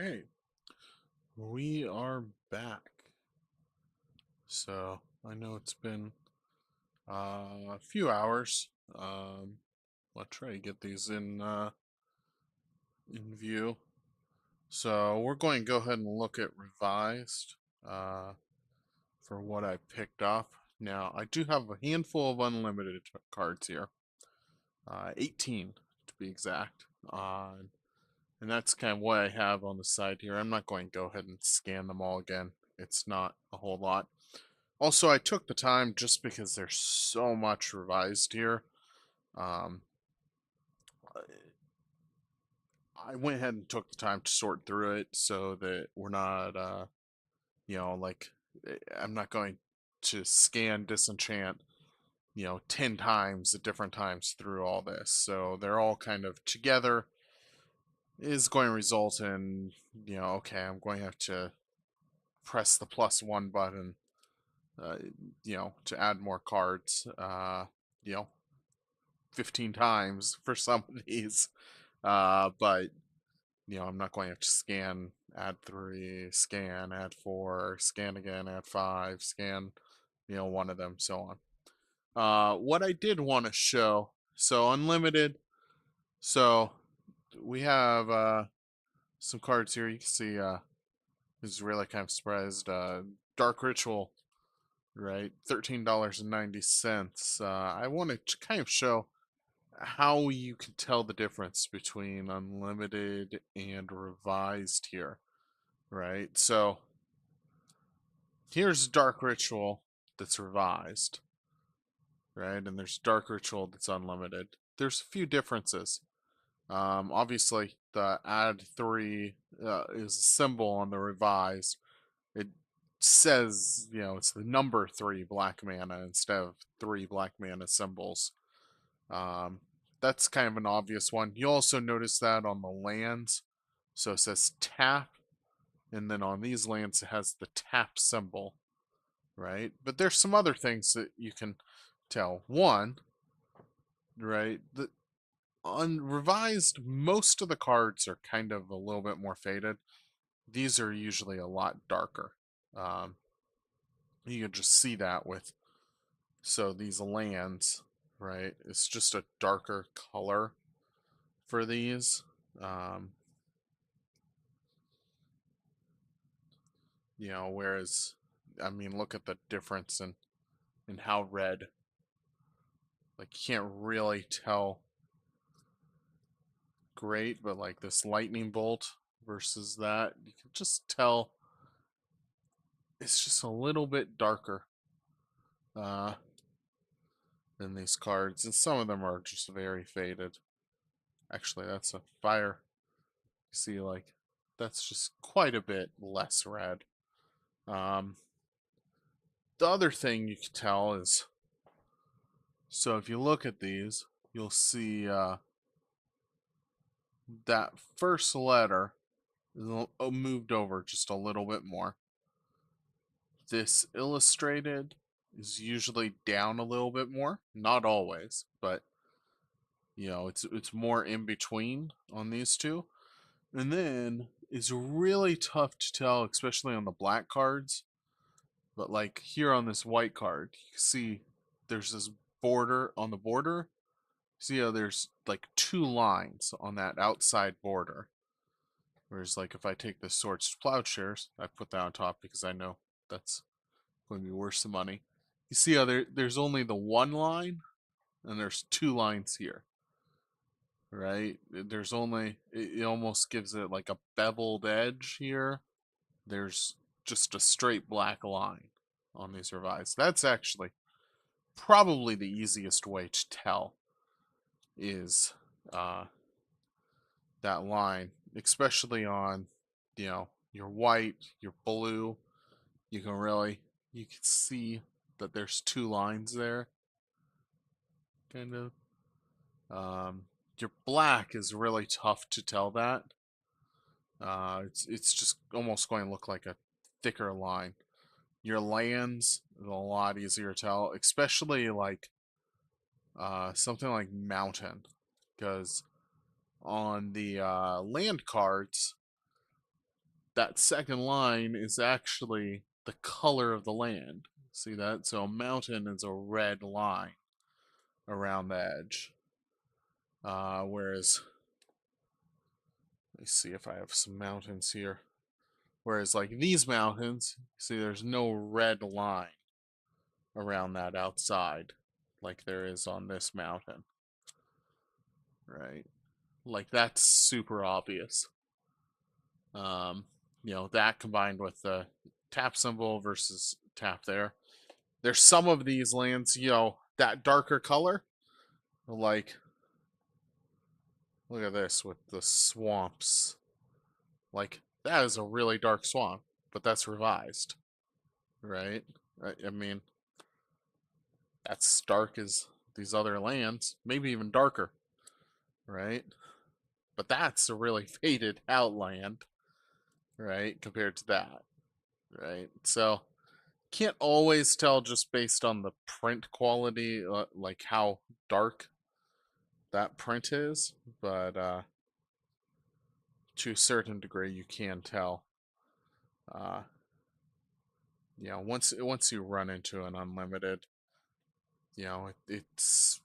Hey, we are back. So I know it's been a few hours. I'll try to get these in view. So we're going to go ahead and look at revised uh, for what I picked up. Now I do have a handful of unlimited cards here, 18 to be exact. And that's kind of what I have on the side here. I'm not going to go ahead and scan them all again. It's not a whole lot. Also, I took the time just because there's so much revised here. Um, I went ahead and took the time to sort through it so that we're not, like, I'm not going to scan disenchant, 10 times at different times through all this. So they're all kind of together is going to result in, okay, I'm going to have to press the +1 button, uh, to add more cards, you know, 15 times for some of these. But I'm not going to have to scan, add 3, scan, add 4, scan again, add 5, scan, one of them, so on. What I did want to show, so unlimited. So we have some cards here. You can see this is really kind of surprised. Dark Ritual, right? $13.90. I wanted to kind of show how you can tell the difference between unlimited and revised here, right? So here's Dark Ritual that's revised, right? And there's Dark Ritual that's unlimited. There's a few differences. Obviously, the add 3 is a symbol on the revised. It says, it's the number 3 black mana instead of 3 black mana symbols. Um, that's kind of an obvious one. You also notice that on the lands. So it says tap, and then on these lands it has the tap symbol, right? But there's some other things that you can tell. One, right, the on revised, most of the cards are kind of a little bit more faded. These are usually a lot darker. Um, you can just see that with, so these lands, right? It's just a darker color for these. Um, whereas, I mean, look at the difference in how red, like, you can't really tell great, but like this lightning bolt versus that, you can just tell it's just a little bit darker uh, than these cards, and some of them are just very faded. Actually, that's a fire. You see, like, that's just quite a bit less red. Um, the other thing you can tell is, so if you look at these, you'll see that first letter is moved over just a little bit more. This illustrated is usually down a little bit more, not always, but it's more in between on these two. And then it's really tough to tell, especially on the black cards. But like here on this white card, you can see there's this border on the border. See how there's like 2 lines on that outside border. Whereas like if I take the Swords to Plowshares, I put that on top because I know that's going to be worth some money. You see how there's only the 1 line and there's 2 lines here, right? There's only, it almost gives it like a beveled edge here. There's just a straight black line on these revised. That's actually probably the easiest way to tell is uh, that line, especially on, your white, your blue. You can see that there's 2 lines there, kind of. Your black is really tough to tell that. It's just almost going to look like a thicker line. Your lands is a lot easier to tell, especially like something like mountain, because on the land cards, that second line is actually the color of the land. See that? So a mountain is a red line around the edge. Whereas, let me see if I have some mountains here. Whereas, like these mountains, see, there's no red line around that outside like there is on this mountain, right? Like that's super obvious. Um, that combined with the tap symbol versus tap there. There's some of these lands, that darker color, like look at this with the swamps. Like that is a really dark swamp, but that's revised, right? I mean, that's dark as these other lands, maybe even darker, right? But that's a really faded out land, right? Compared to that, right? So can't always tell just based on the print quality, like how dark that print is, but to a certain degree, you can tell. Uh, once you run into an unlimited, it's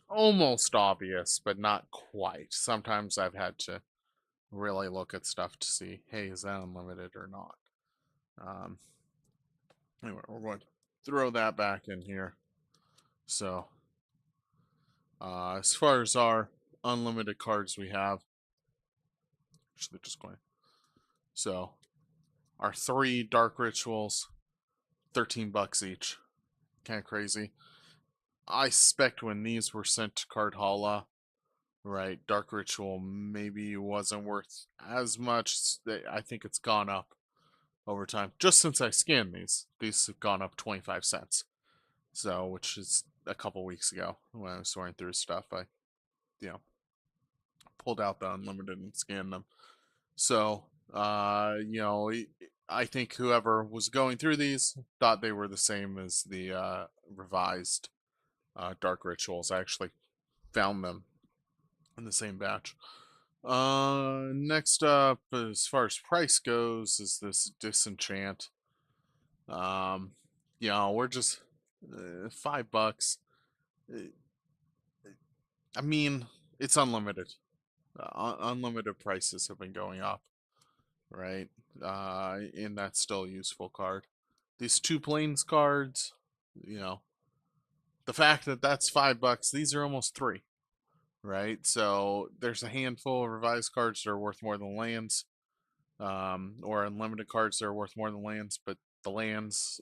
almost obvious, but not quite. Sometimes I've had to really look at stuff to see, hey, is that unlimited or not? Um, anyway, we're going to throw that back in here. So, as far as our unlimited cards we have, actually just going. So, our 3 dark rituals, $13 each. Kind of crazy. I suspect when these were sent to Card Hala, right, Dark Ritual maybe wasn't worth as much. I think it's gone up over time. Just since I scanned these have gone up 25 cents. So, which is a couple weeks ago when I was sorting through stuff. I, you know, pulled out the unlimited and scanned them. So, I think whoever was going through these thought they were the same as the revised Dark Rituals. I actually found them in the same batch. Next up, as far as price goes, is this Disenchant. Um, we're just $5. Uh, I mean, it's unlimited. Unlimited prices have been going up, right? And that's still a useful card. These 2 planes cards, you know, the fact that that's $5, these are almost 3, right? So there's a handful of revised cards that are worth more than lands, or unlimited cards that are worth more than lands, but the lands,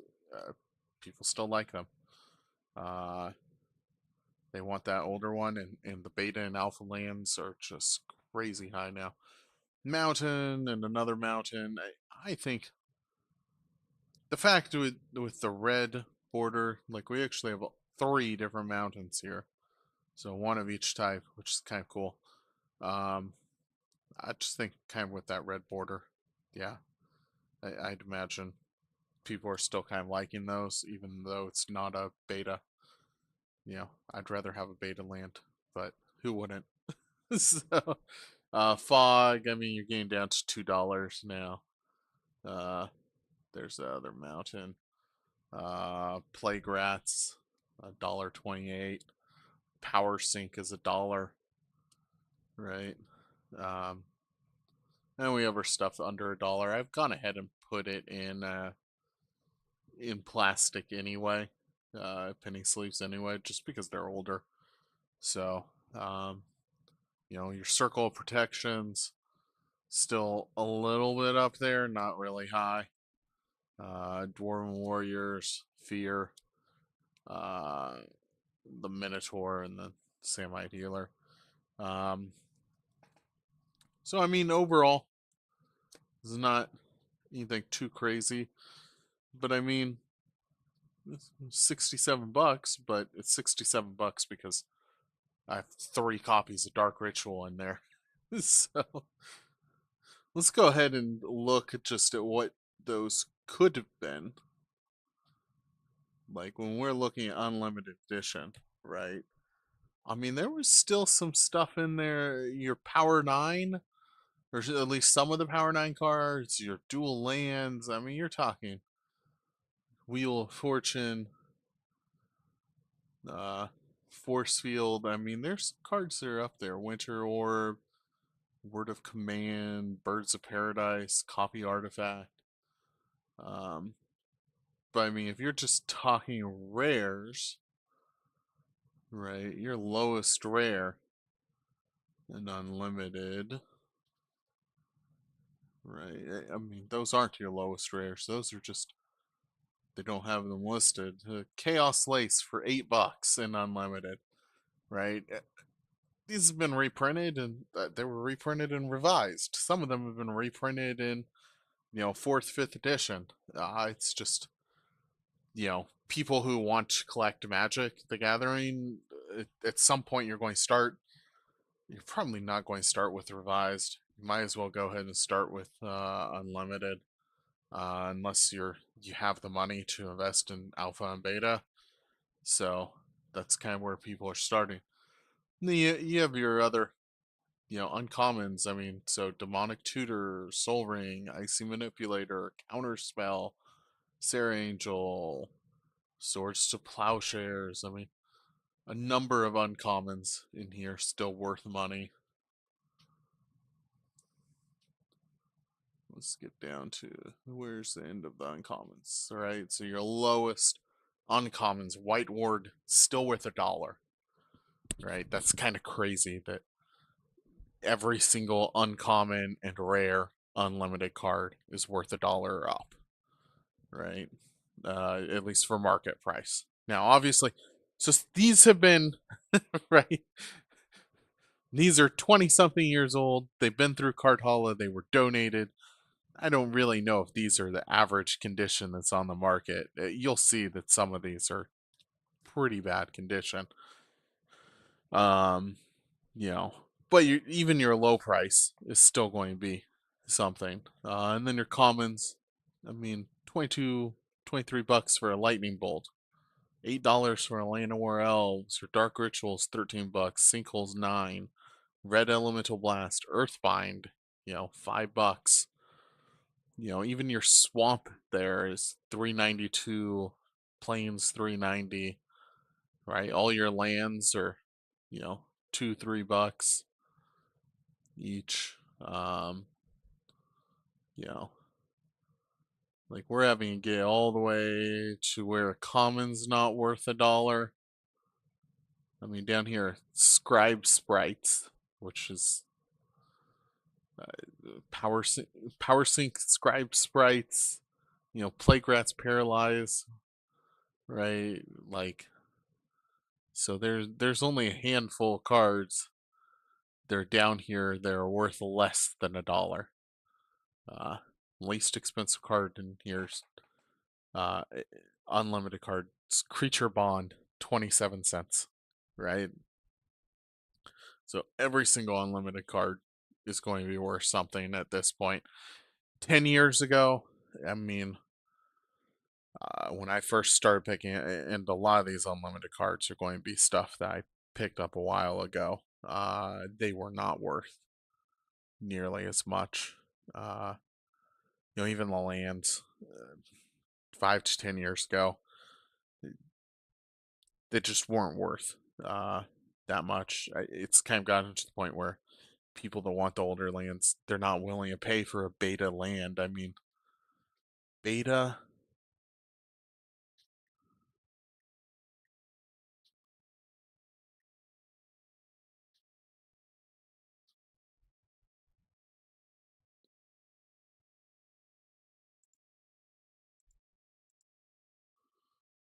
people still like them. They want that older one, and the beta and alpha lands are just crazy high now. Mountain and another mountain. I think the fact with the red border, like we actually have 3 different mountains here, so 1 of each type, which is kind of cool. I just think kind of with that red border, yeah, I'd imagine people are still kind of liking those, even though it's not a beta. I'd rather have a beta land, but who wouldn't? So, fog. I mean, you're getting down to $2 now. Uh, there's the other mountain. Plague rats, $1.28. Power sink is $1, right? Um, and we have our stuff under $1. I've gone ahead and put it in plastic anyway, penny sleeves anyway, just because they're older. So, your circle of protections still a little bit up there, not really high. Dwarven Warriors, Fear, uh, the Minotaur, and the Samite Healer. So I mean, overall, it's not anything too crazy, but I mean, it's $67, but it's $67 because I have 3 copies of Dark Ritual in there. So let's go ahead and look just at what those could have been. Like when we're looking at Unlimited Edition, right? I mean, there was still some stuff in there. Your Power 9, or at least some of the Power 9 cards, your dual lands. I mean, you're talking Wheel of Fortune, uh, Force Field. I mean, there's cards that are up there. Winter Orb, Word of Command, Birds of Paradise, Copy Artifact. Um, but I mean, if you're just talking rares, right, your lowest rare and unlimited, right? I mean, those aren't your lowest rares. Those are just, they don't have them listed. Chaos Lace for $8 in unlimited, right? These have been reprinted, and they were reprinted and revised. Some of them have been reprinted in, fourth, fifth edition. It's just, people who want to collect Magic the Gathering. At some point, you're going to start. You're probably not going to start with revised. You might as well go ahead and start with unlimited, unless you have the money to invest in alpha and beta. So that's kind of where people are starting. And then you have your other, uncommons. I mean, so Demonic Tutor, Soul Ring, Icy Manipulator, Counterspell, Sarah Angel, Swords to Plowshares. I mean, a number of uncommons in here still worth money. Let's get down to where's the end of the uncommons. All right, so your lowest uncommons, White Ward, still worth $1. Right, that's kind of crazy that every single uncommon and rare unlimited card is worth $1 or up. Right, at least for market price. Now, obviously, so these have been right. These are 20 something years old. They've been through Card Halla. They were donated. I don't really know if these are the average condition that's on the market. You'll see that some of these are pretty bad condition. Um, you know, but even your low price is still going to be something. And then your commons, I mean, 22, $23 for a lightning bolt, $8 for a Land of War Elves. Your Dark Rituals, $13. Sinkholes, 9. Red Elemental Blast, Earthbind, $5. Even your swamp there is 392, plains 390, right? All your lands are, you know, $2-3 each. You know, like we're having to get all the way to where a common's not worth $1. I mean, down here, Scribe Sprites, which is Power Sync, Power Sync Scribe Sprites, Plague Rats Paralyze, right? Like, so there's only a handful of cards. They're down here. They're worth less than $1. Uh, Least expensive card in here's uh, unlimited cards. Creature Bond, 27 cents, right? So every single unlimited card is going to be worth something at this point. 10 years ago, I mean, when I first started picking, and a lot of these unlimited cards are going to be stuff that I picked up a while ago. They were not worth nearly as much. Uh, Even the lands, 5 to 10 years ago, they just weren't worth that much. It's kind of gotten to the point where people that want the older lands, they're not willing to pay for a beta land. I mean, beta.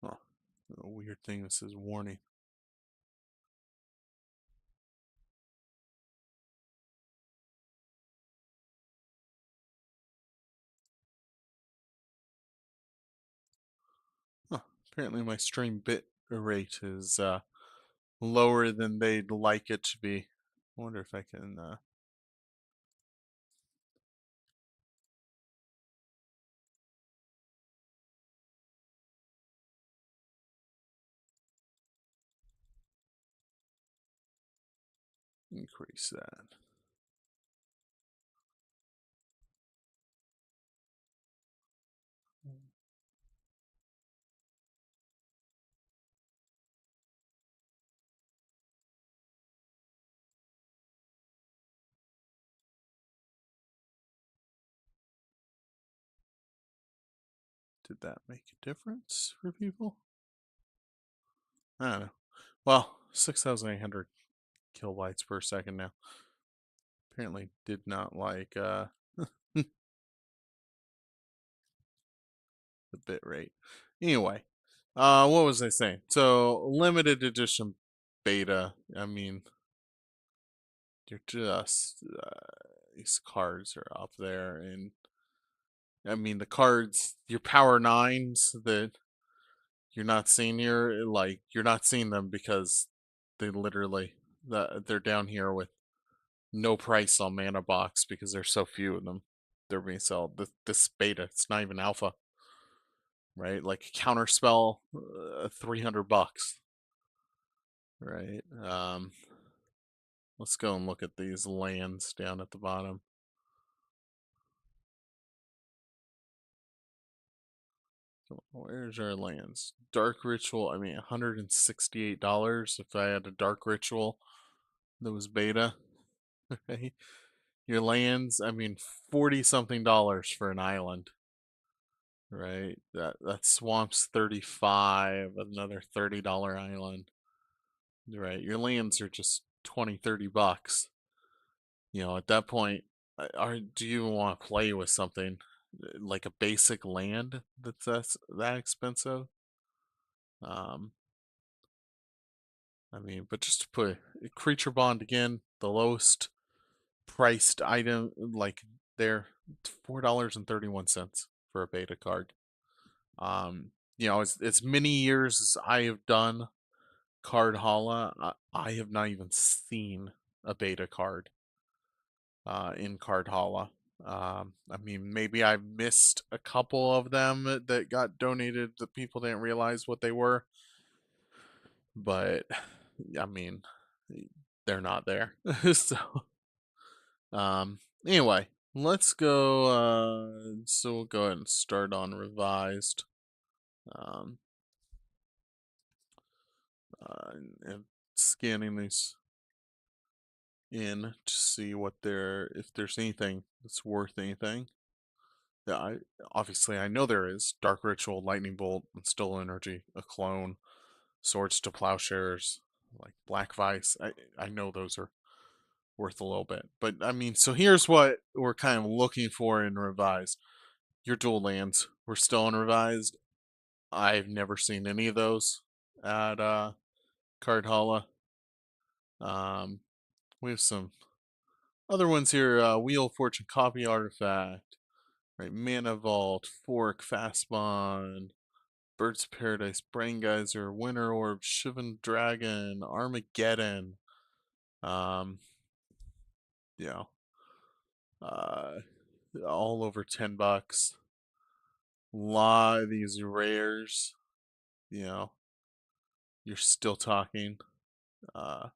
Oh, a weird thing that says warning. Huh, apparently my stream bit rate is lower than they'd like it to be. I wonder if I can increase that. Did that make a difference for people? I don't know. Well, 6,800 kilobytes per second now. Apparently did not like the bit rate. Anyway, what was I saying? So limited edition beta. I mean, you're just these cards are up there, and I mean the cards, your power nines that you're not seeing here, like you're not seeing them because they literally they're down here with no price on Mana Box because there's so few of them. They're being sold. This beta, it's not even alpha, right? Like counterspell, $300, right? Let's go and look at these lands down at the bottom. Where's our lands? Dark Ritual, I mean, $168 if I had a Dark Ritual that was beta. Right? Your lands, I mean, 40 something dollars for an island. Right? That swamps 35, another $30 island. Right? Your lands are just 20, $30. You know, at that point, do you want to play with something like a basic land that's that expensive? Um, I mean, but just to put Creature Bond again, the lowest priced item, like there, $4.31 for a beta card. You know, as many years as I have done Card Holla, I have not even seen a beta card in Card Holla. I mean, maybe I missed a couple of them that got donated that people didn't realize what they were, but I mean, they're not there. So, anyway, let's go. So we'll go ahead and start on revised. Um, and scanning these in to see what if there's anything that's worth anything. Yeah, obviously I know there is Dark Ritual, Lightning Bolt, and Still Energy, a clone, Swords to Plowshares, like Black Vice. I know those are worth a little bit, but I mean, so here's what we're kind of looking for in revised. Your dual lands, we're still in revised. I've never seen any of those at Card Holla. Um, we have some other ones here. Wheel of Fortune, Copy Artifact, right? Mana Vault, Fork, Fast Bond, Birds of Paradise, Brain Geyser, Winter Orb, Shivan Dragon, Armageddon. Um, you know, uh, all over $10. A lot of these rares, you know, you're still talking uh,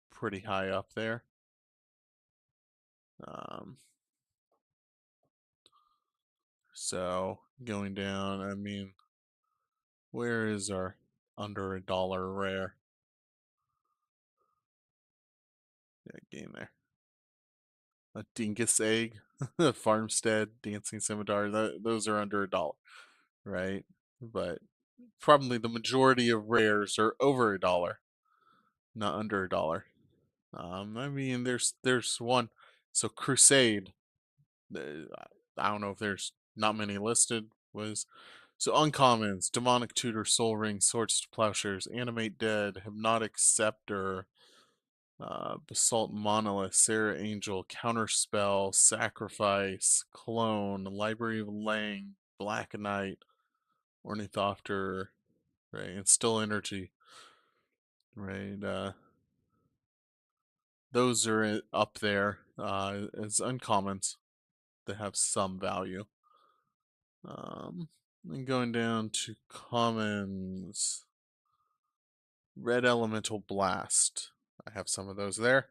pretty high up there. Um, so going down, I mean, where is our under $1 rare? Yeah, game there. A Dingus Egg, Farmstead, Dancing Scimitar, those are under $1, right? But probably the majority of rares are over $1, not under $1. I mean, there's one. So Crusade, I don't know if there's not many listed. Was so uncommons: Demonic Tutor, Soul Ring, Swords to Plowshares, Animate Dead, Hypnotic Scepter, Basalt Monolith, Sarah Angel, Counterspell, Sacrifice, Clone, Library of Lang, Black Knight, Ornithopter, right, and Still Energy, right. Those are up there as uncommons that have some value. And going down to commons, Red Elemental Blast. I have some of those there,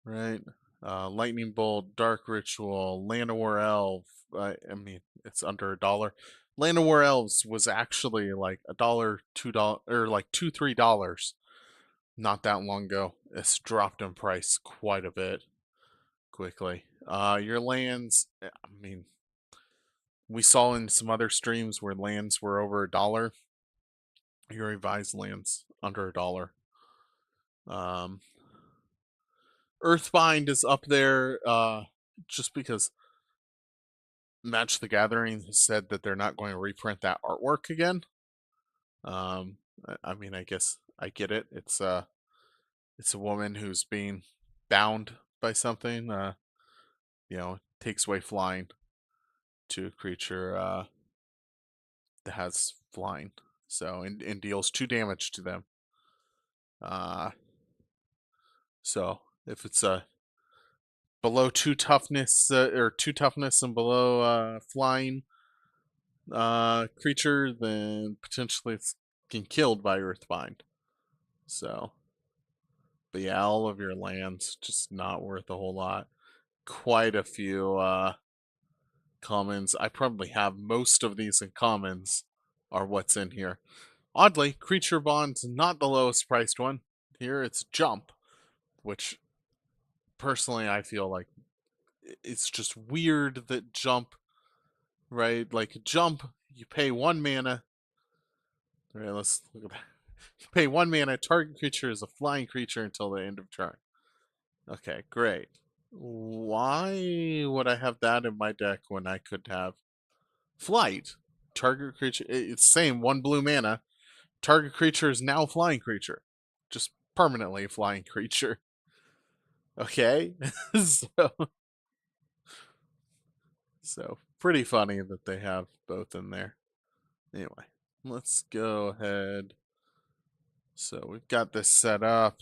right? Lightning Bolt, Dark Ritual, Land of War Elf. I mean, it's under $1. Land of War Elves was actually like $1, $2, or like $2, $3 not that long ago. It's dropped in price quite a bit quickly. Your lands, I mean, We saw in some other streams where lands were over $1. Your revised lands under $1. Um, Earthbind is up there just because Match the Gathering has said that they're not going to reprint that artwork again. I mean, I guess I get it. It's a woman who's being bound by something. Takes away flying to a creature that has flying, so and deals 2 damage to them. So if it's a below 2 toughness or 2 toughness and below flying creature, then potentially it's getting killed by Earthbind. So, but yeah, all of your lands just not worth a whole lot. Quite a few commons. I probably have most of these in commons are what's in here. Oddly, Creature Bond's not the lowest priced one. Here it's Jump, which personally I feel like it's just weird that Jump, right? Like Jump, you pay 1 mana. All right, let's look at that. You pay 1 mana, target creature is a flying creature until the end of turn. Okay, great. Why would I have that in my deck when I could have Flight? Target creature, it's same 1 blue mana. Target creature is now flying creature. Just permanently flying creature. Okay? so pretty funny that they have both in there. Anyway, let's go ahead. So we've got this set up.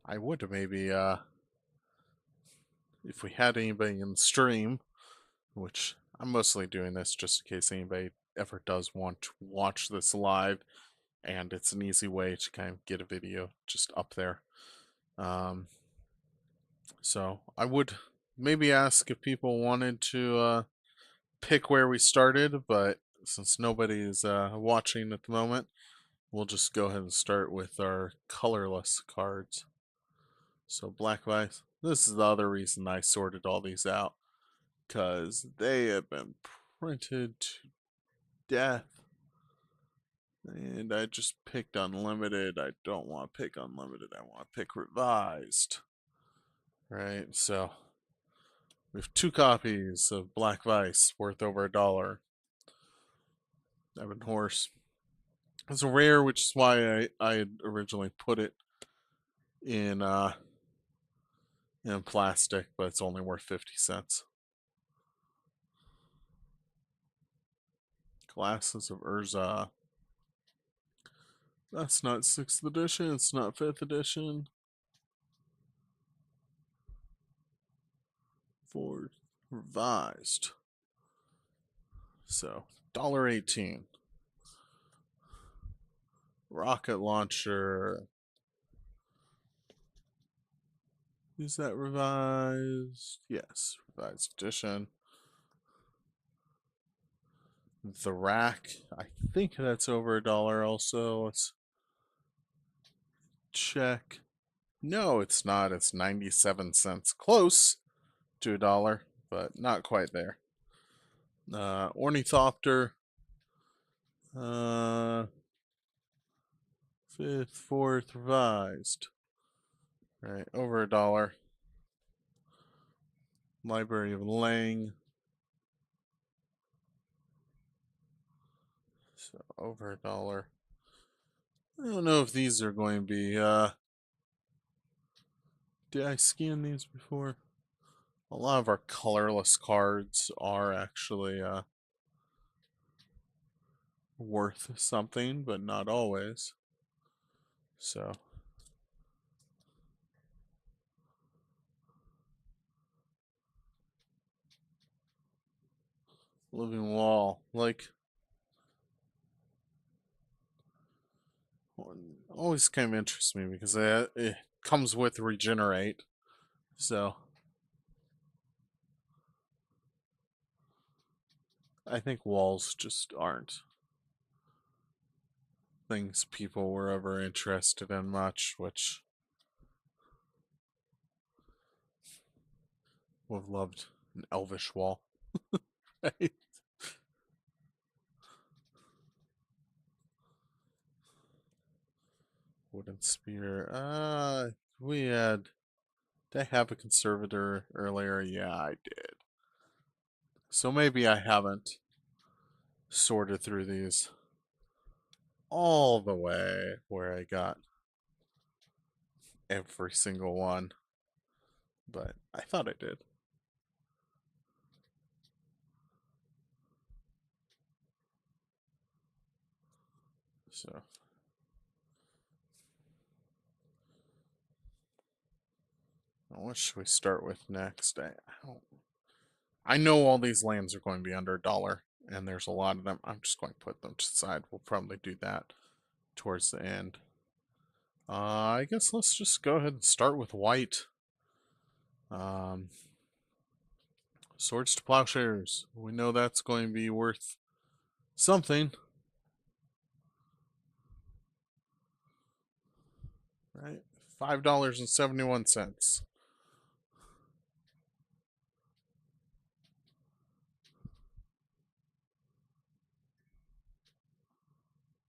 I would maybe if we had anybody in the stream, which I'm mostly doing this just in case anybody ever does want to watch this live, and it's an easy way to kind of get a video just up there. So I would maybe ask if people wanted to pick where we started, but since nobody is watching at the moment, we'll just go ahead and start with our colorless cards. So Black Vice. This is the other reason I sorted all these out, because they have been printed to death. And I just picked Unlimited. I don't want to pick Unlimited. I want to pick Revised. Right, so we have 2 copies of Black Vice worth over $1. Ebon Horse. It's a rare, which is why I had originally put it in plastic, but it's only worth 50 cents. Glasses of Urza. That's not 6th edition, it's not 5th edition. 4th revised. So, $1.18. Rocket launcher. Is that revised? Yes, revised edition. The rack, I think that's over $1 also. Let's check. No, it's not. It's 97 cents. Close to $1, but not quite there. Ornithopter. 5th, 4th revised. Right, over $1. Library of Lang. So over $1. I don't know if these are going to be did I scan these before? A lot of our colorless cards are actually worth something, but not always. So Living Wall, like always kind of interests me because it comes with Regenerate. So I think walls just aren't things people were ever interested in much, which would have loved an elvish wall. Right? Wooden spear. We had. Did I have a conservator earlier? Yeah, I did. So maybe I haven't sorted through these all the way where I got every single one, but I thought I did. So, what should we start with next? I know all these lands are going to be under $1, and there's a lot of them. I'm just going to put them to the side. We'll probably do that towards the end. I guess let's just go ahead and start with white. Um, Swords to Plowshares. We know that's going to be worth something, right? $5.71.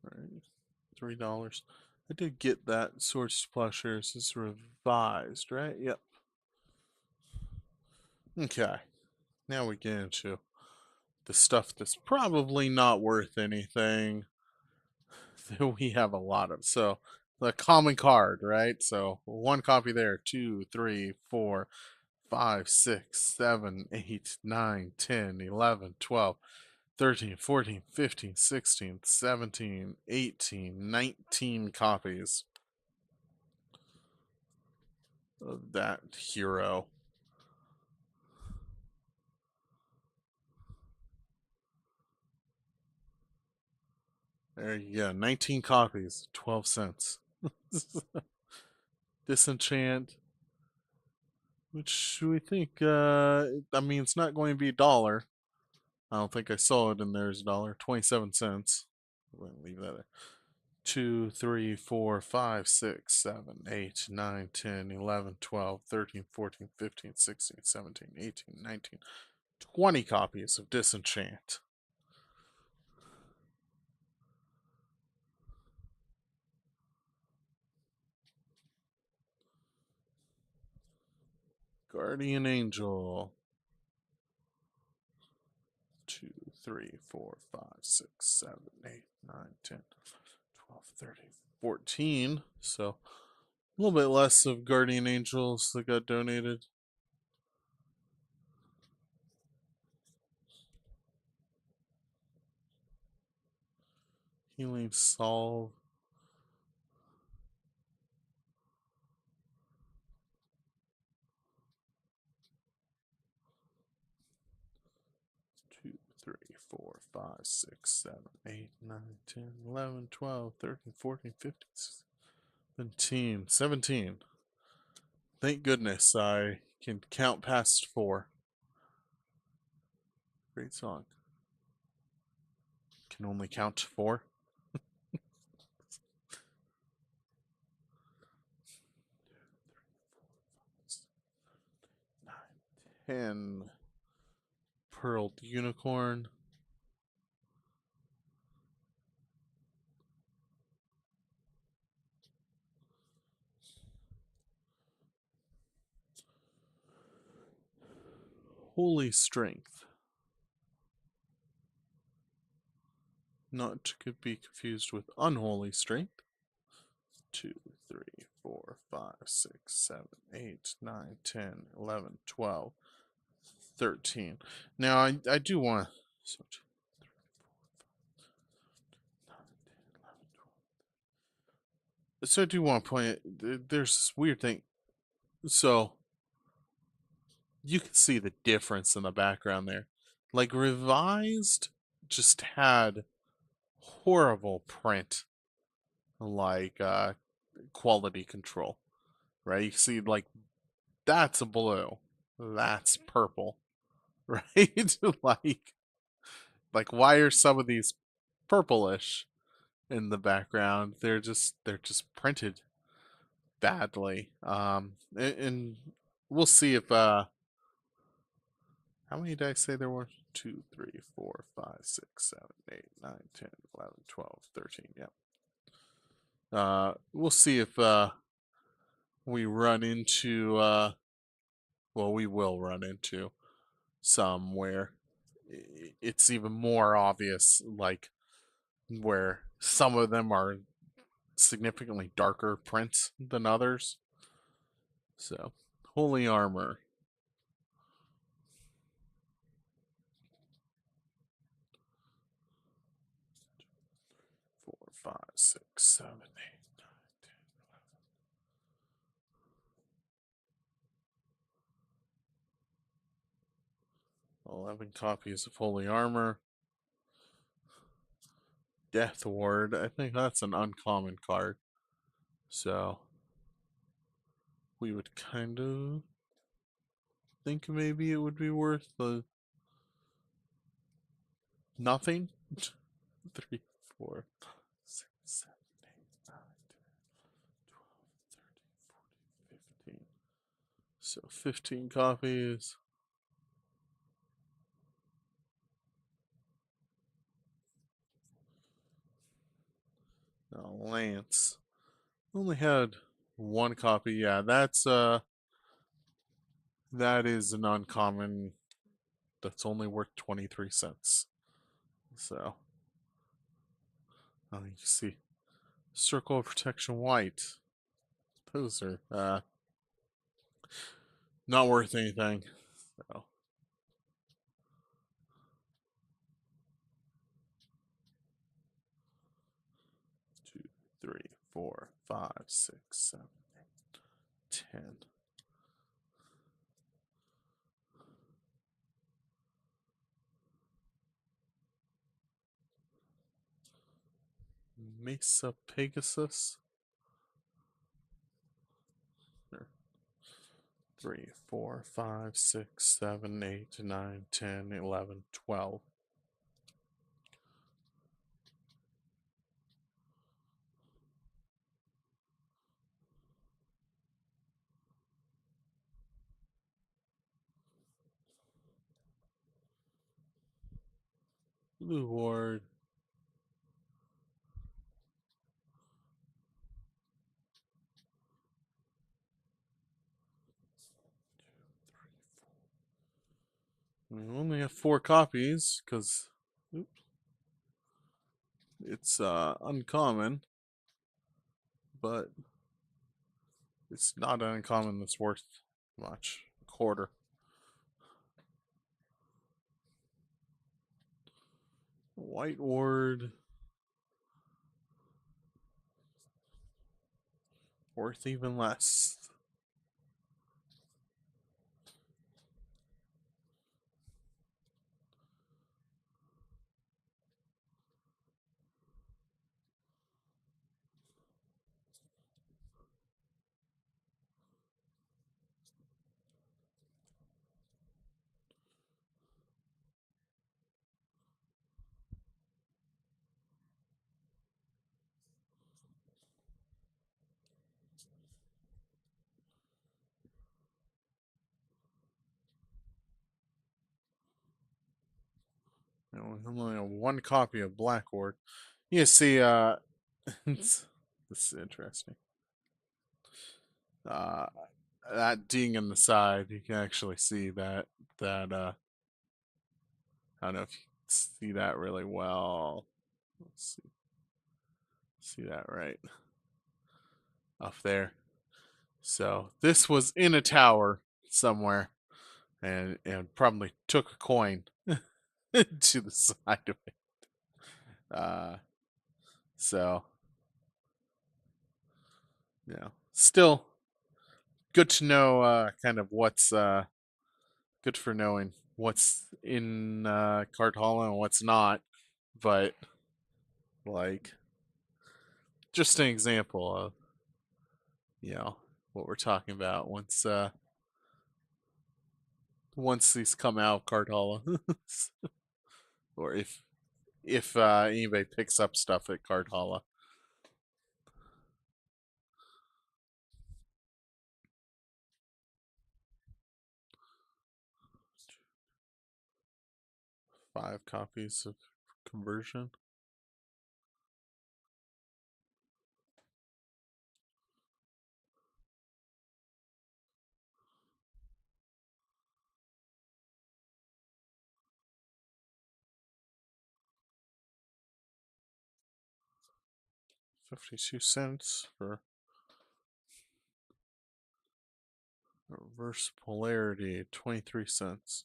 Right, $3. I did get that. Swords to Plowshares is revised, right? Yep. Okay. Now we get into the stuff that's probably not worth anything that we have a lot of. So the common card, right? So one copy there, 2, 3, 4, 5, 6, 7, 8, 9, 10, 11, 12, 13, 14, 15, 16, 17, 18, 19 copies of that hero. There you go. 19 copies, 12 cents. Disenchant, which we think, I mean, it's not going to be $1. I don't think I saw it in there as $1. 27 cents. I'm going to leave that there. 2, 3, 4, 5, 6, 7, 8, 9, 10, 11, 12, 13, 14, 15, 16, 17, 18, 19, 20 copies of Disenchant. Guardian Angel. 2, 3, 4, 5, 6, 7, 8, 9, 10, 12, 13, 14. So a little bit less of Guardian Angels that got donated. Healing Solve. 2, 3, 4, 5, 6, 7, 8, 9, 10, 11, 12, 13, 14, 15, 17. 17. Thank goodness I can count past 4. Great song. Can only count 4. 10. Pearled Unicorn. Holy Strength. Not to be confused with Unholy Strength. 2, 3, 4, 5, 6, 7, 8, 9, 10, 11, 12, 13. Now, I do want to. So I do want to point out, there's this weird thing. So you can see the difference in the background there. Like revised just had horrible print, like quality control, right? You see, like that's a blue, that's purple, right? like why are some of these purplish in the background? They're just printed badly. And we'll see if How many did I say there were? 2, 3, 4, 5, 6, 7, 8, 9, 10, 11, 12, 13. Yep. We'll see if we run into, well, we will run into some where it's even more obvious, like where some of them are significantly darker prints than others. So, Holy Armor. Four, five, six, 7, 8, 11 copies of Holy Armor. Death Ward. I think that's an uncommon card. So we would kind of think maybe it would be worth the nothing. 3, 4, 6, 7, 8, 9, 10, 12, 13, 14, 15. So 15 copies. Now Lance only had one copy. Yeah, that is an uncommon that's only worth 23 cents. So you see Circle of Protection White. Those are not worth anything. So 2, 3, 4, 5, 6, 7, 8, 10. Mesa Pegasus. 3, 4, 5, 6, 7, 8, 9, 10, 11, 12. Blue Ward. We only have 4 copies because it's uncommon, but it's not an uncommon that's worth much. A quarter. White Ward. Worth even less. We only have 1 copy of Black Ward. You see, this is interesting. Uh, that ding in the side, you can actually see that I don't know if you can see that really well. Let's see that right up there. So this was in a tower somewhere, and probably took a coin to the side of it. Uh, so still good to know kind of what's good for knowing what's in Card Hollow and what's not. But like just an example of what we're talking about once these come out, Card Hollow, or if anybody picks up stuff at Card Hollow. 5 copies of conversion. $0.52 for reverse polarity, 23 cents.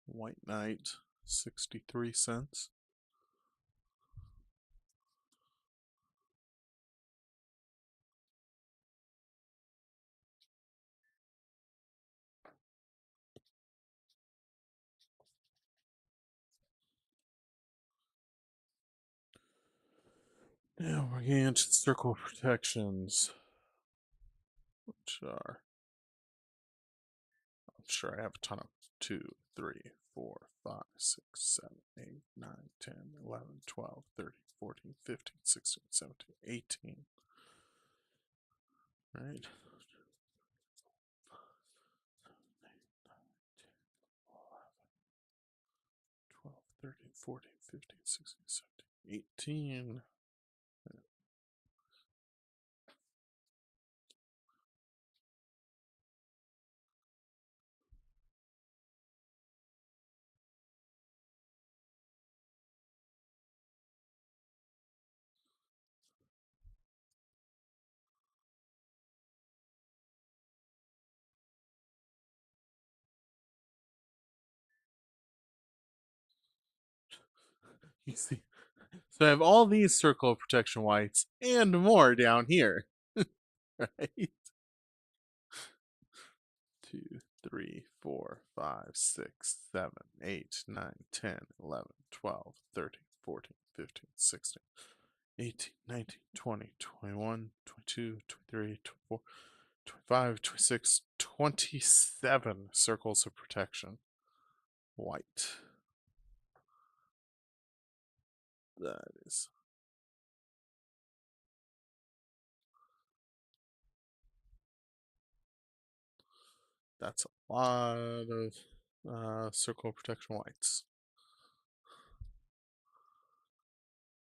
White Knight, 63 cents. Now we're getting into circle protections, which are, I'm sure I have a ton of 2, 3, 4, 5, 6, 7, 8, 9, 10, 11, 12, 13, 14, 15, 16, 17, 18. Right? 12, 13, 14, 15, 16, 17, 18. You see, so I have all these circle of protection whites and more down here. Right? 2, 3, 4, 5, 6, 7, 8, 9, 10, 11, 12, 13, 14, 15, 16, 18, 19, 20, 21, 22, 23, 24, 25, 26, 27 circles of protection. White. That is. That's a lot of circle of protection whites.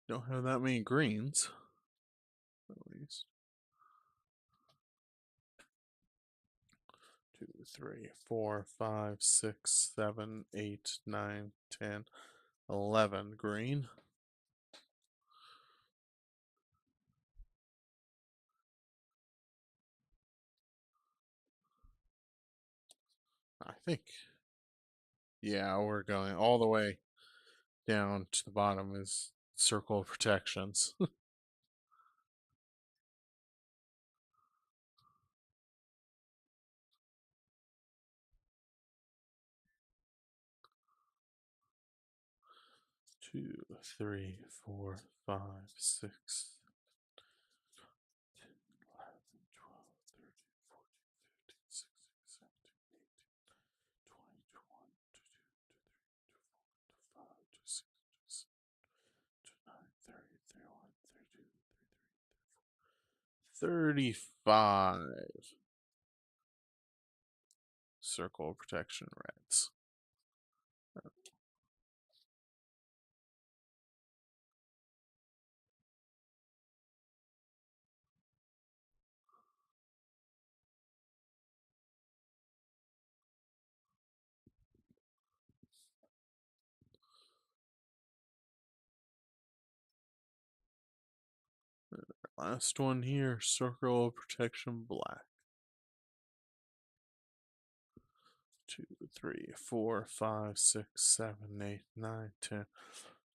Don't have that many greens, at least. 2, 3, 4, 5, 6, 7, 8, 9, 10, 11 green. I think, yeah, we're going all the way down to the bottom is circle of protections. Two, three, four, five, 6, 10, 11, 12, 13, 14, 15, 16, 17, 18, 20, 21, 22, 23, 24, 25, 26, 27, 29, 30, 31, 32, 33, 35 circle of protection reds. Last one here, circle of protection black. 2, 3, 4, 5, 6, 7, 8, 9, 10,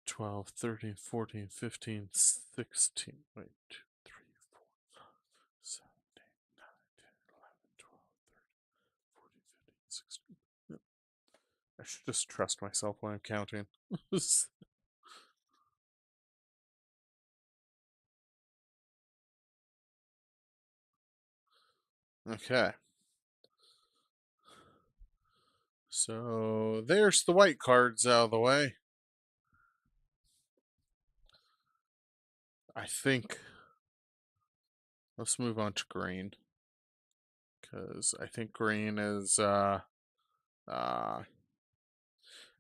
12, 13, 14, 15, 16. Wait, 2, 3, 4, 5, 7, 8, 9, 10, 11, 12, 13, 14, 15, 16. Yep. I should just trust myself when I'm counting. Okay. So there's the white cards out of the way. I think let's move on to green. Because I think green is I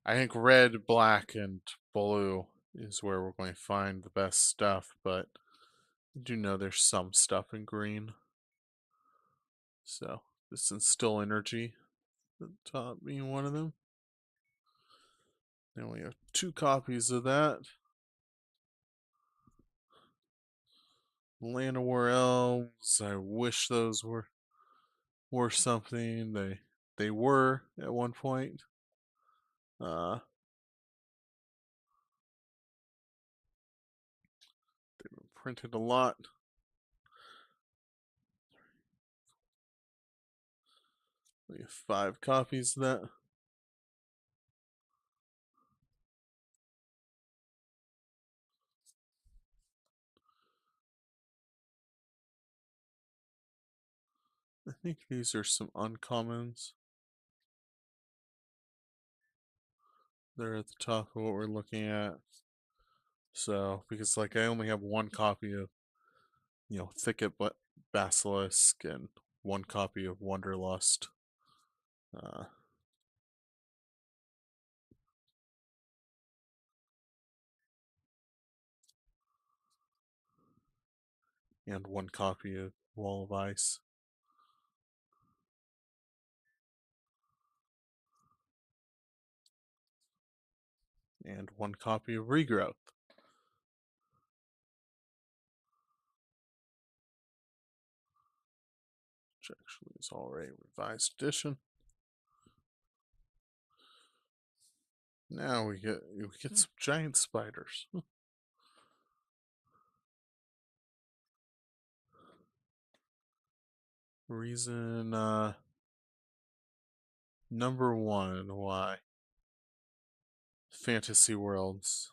think red, black, and blue is where we're going to find the best stuff, but I do know there's some stuff in green. So this instill energy at the top being one of them. Then we have 2 copies of that. Land of War Elves. I wish those were something. They were at one point. They've been printed a lot. We have 5 copies of that. I think these are some uncommons. They're at the top of what we're looking at. So, because like I only have 1 copy of, Thicket Basilisk and 1 copy of Wanderlust. And 1 copy of Wall of Ice. And 1 copy of Regrowth. Which actually is already a revised edition. Now we get some giant spiders. Reason number 1 why fantasy worlds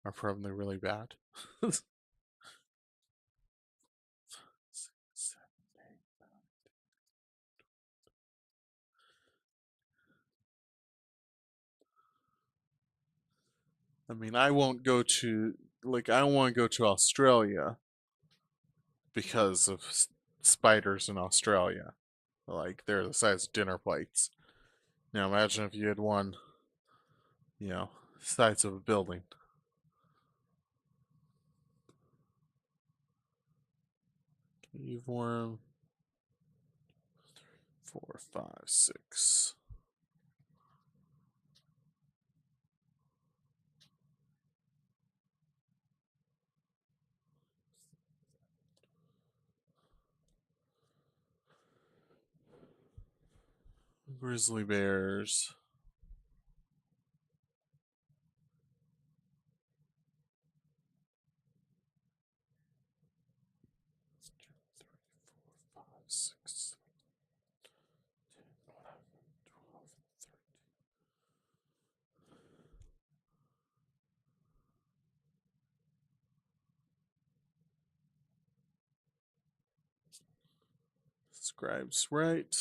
are probably really bad. I mean, I won't go to I want to go to Australia because of spiders in Australia. Like they're the size of dinner plates. Now imagine if you had one, size of a building. Cave worm. 4, 5, 6. Grizzly bears. 6, 13. Scribes right.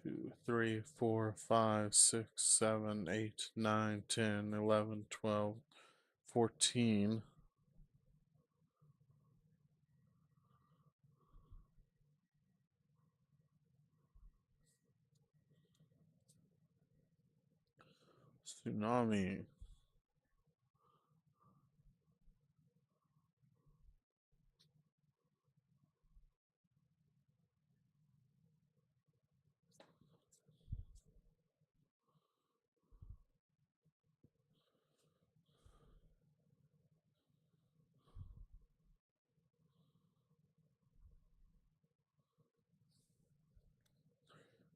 2, 3, 4, 5, 6, 7, 8, 9, 10, 11, 12, 14. Tsunami.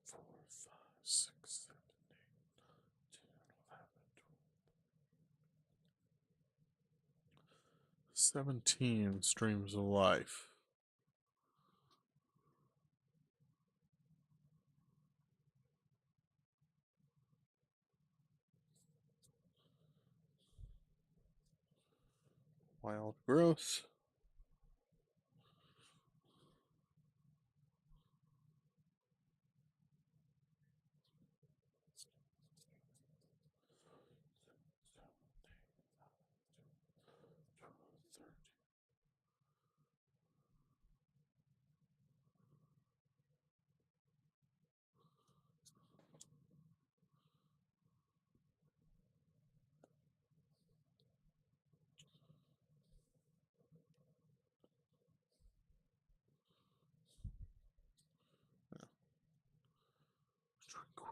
4, 5, 6, 7, 8, 10, 11, 12. 17 streams of life. Wild growth.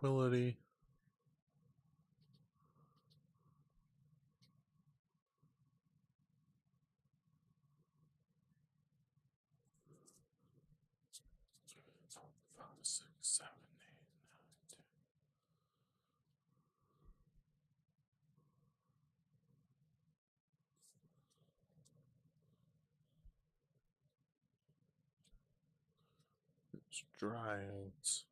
Tranquility. Five, six, seven, eight, 9, 10. It's dryads.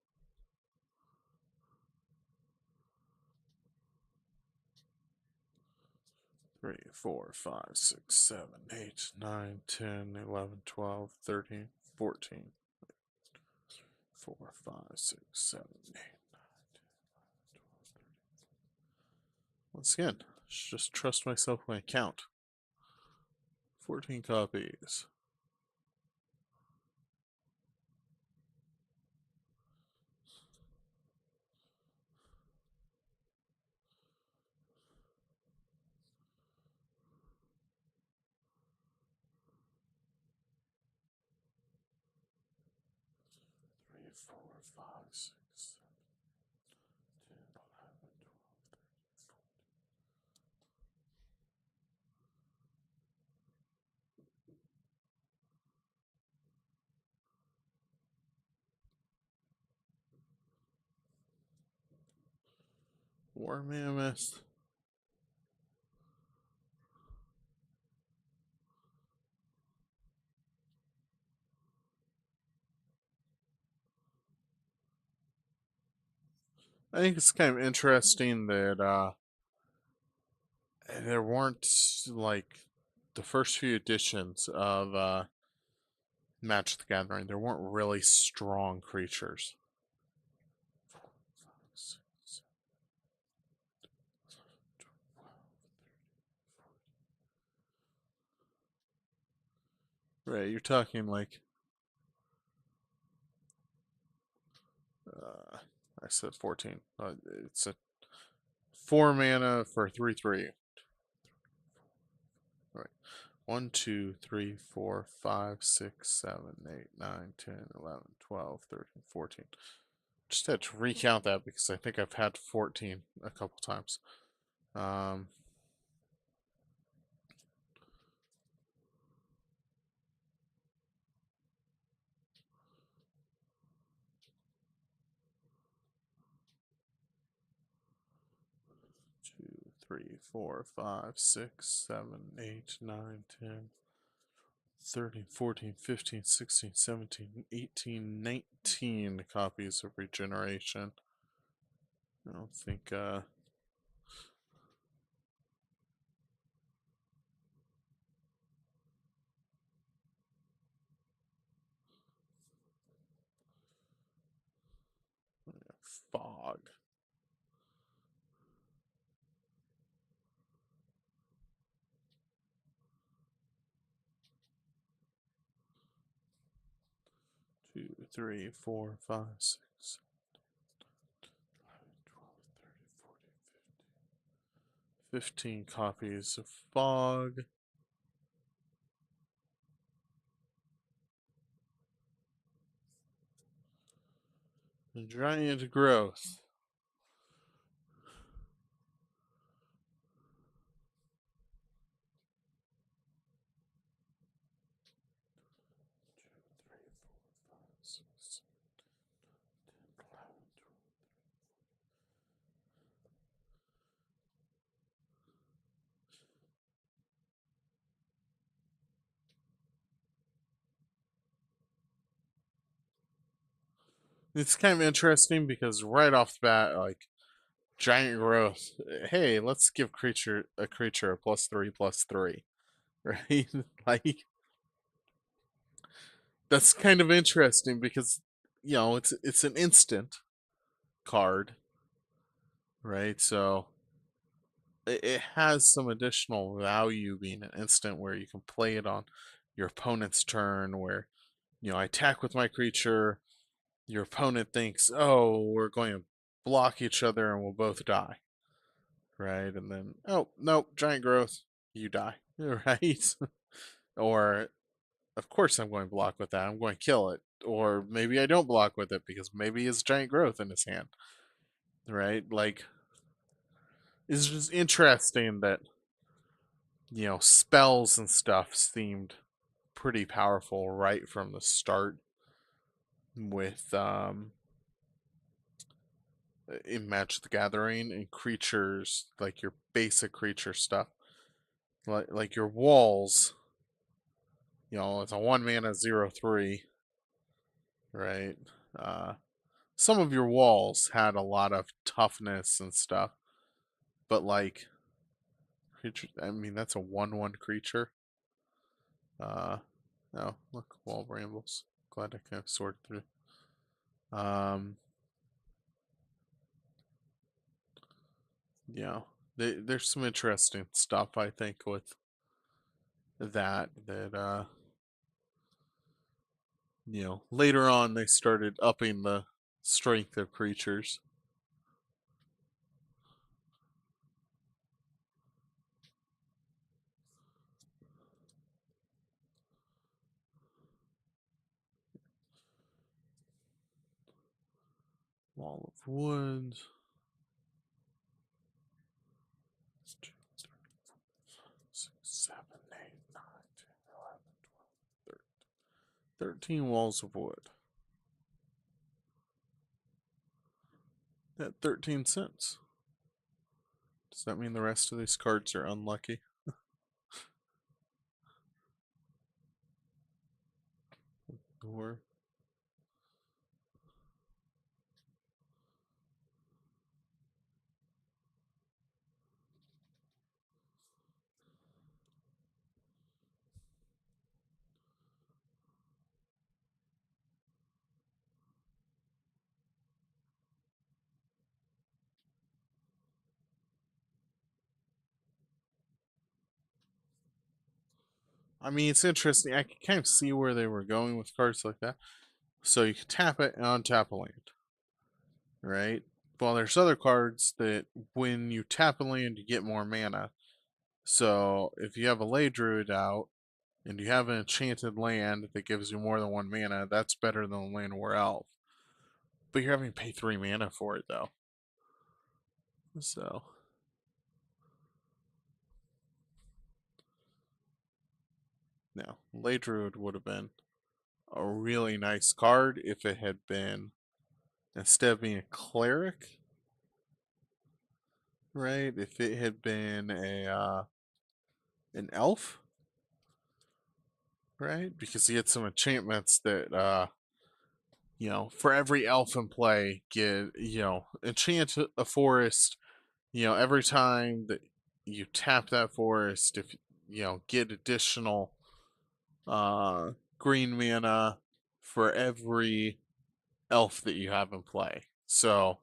3, 4, 5, 6, 7, 8, 9, 10, 11, 12, 13, 14. 4, 5, 6, 7, 8, 9, 10, 12, 13. Once again, just trust myself when I count. 14 copies. 3, 4, 5, 6, 7, 10, 11, 12, 13. War Mammoth. I think it's kind of interesting that there weren't like the first few editions of Match of the Gathering. There weren't really strong creatures. 4, 5, 6, 7, 12, 13. Right, you're talking like I said 14. It's a 4 mana for 3/3. Right. 1, 2, 3, 4, 5, 6, 7, 8, 9, 10, 11, 12, 13, 14. Just had to recount that because I think I've had 14 a couple times. 2, 3, 4, 5, 6, 7, 8, 9, 10, 13, 14, 15, 16, 17, 18, 19 copies of Regeneration. I don't think 'Fog'. 2, 3, 4, 5, 6, 11, 12, 13, 14, 15 copies of Fog. Giant Growth. 2, 3, 4, 5, 6, 10, 11, 12. It's kind of interesting because right off the bat, like Giant Growth, hey, let's give a creature a +3/+3. right? Like, that's kind of interesting because, it's an instant card, right? So it has some additional value being an instant where you can play it on your opponent's turn where, I attack with my creature, your opponent thinks, oh, we're going to block each other and we'll both die, right? And then, oh, nope, giant growth, you die, right? Or, of course, I'm going to block with that. I'm going to kill it. Or maybe I don't block with it because maybe he has giant growth in his hand, right? Like, it's just interesting that, spells and stuff seemed pretty powerful right from the start with in Magic the Gathering, and creatures like your basic creature stuff, like your walls. It's a 1 mana 0/3, right? Uh, some of your walls had a lot of toughness and stuff, but like creature, I mean that's a 1/1 creature. No, look, wall brambles. Glad I kind of sorted through. Um, yeah, there's some interesting stuff I think with that later on they started upping the strength of creatures. Wall of Wood. 6, 7, 8, 9, 10, 11, 12, 13 walls of wood. At 13 cents. Does that mean the rest of these cards are unlucky? Or I mean, it's interesting. I can kind of see where they were going with cards like that. So you can tap it and untap a land, right? Well, there's other cards that when you tap a land, you get more mana. So if you have a Ley Druid out and you have an enchanted land that gives you more than 1 mana, that's better than the Land War Elf. But you're having to pay 3 mana for it, though. So, no. Ley Druid would have been a really nice card if it had been, instead of being a cleric, right? If it had been an elf, right? Because he had some enchantments that for every elf in play, get enchant a forest. Every time that you tap that forest, if get additional green mana for every elf that you have in play. So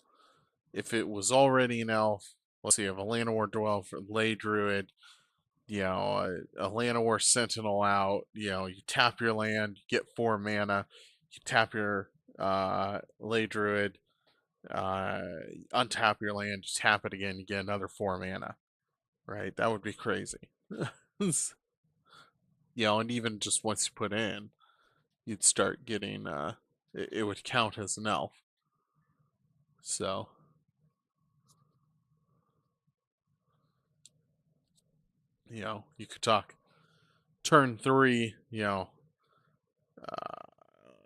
if it was already an elf, let's see, you have a Llanowar Dwarf, Ley Druid, a Llanowar Sentinel out, you tap your land, you get 4 mana, you tap your Ley Druid, uh, untap your land, you tap it again, you get another 4 mana, right? That would be crazy. And even just once you put in, you'd start getting, it would count as an elf. So, you could talk turn 3,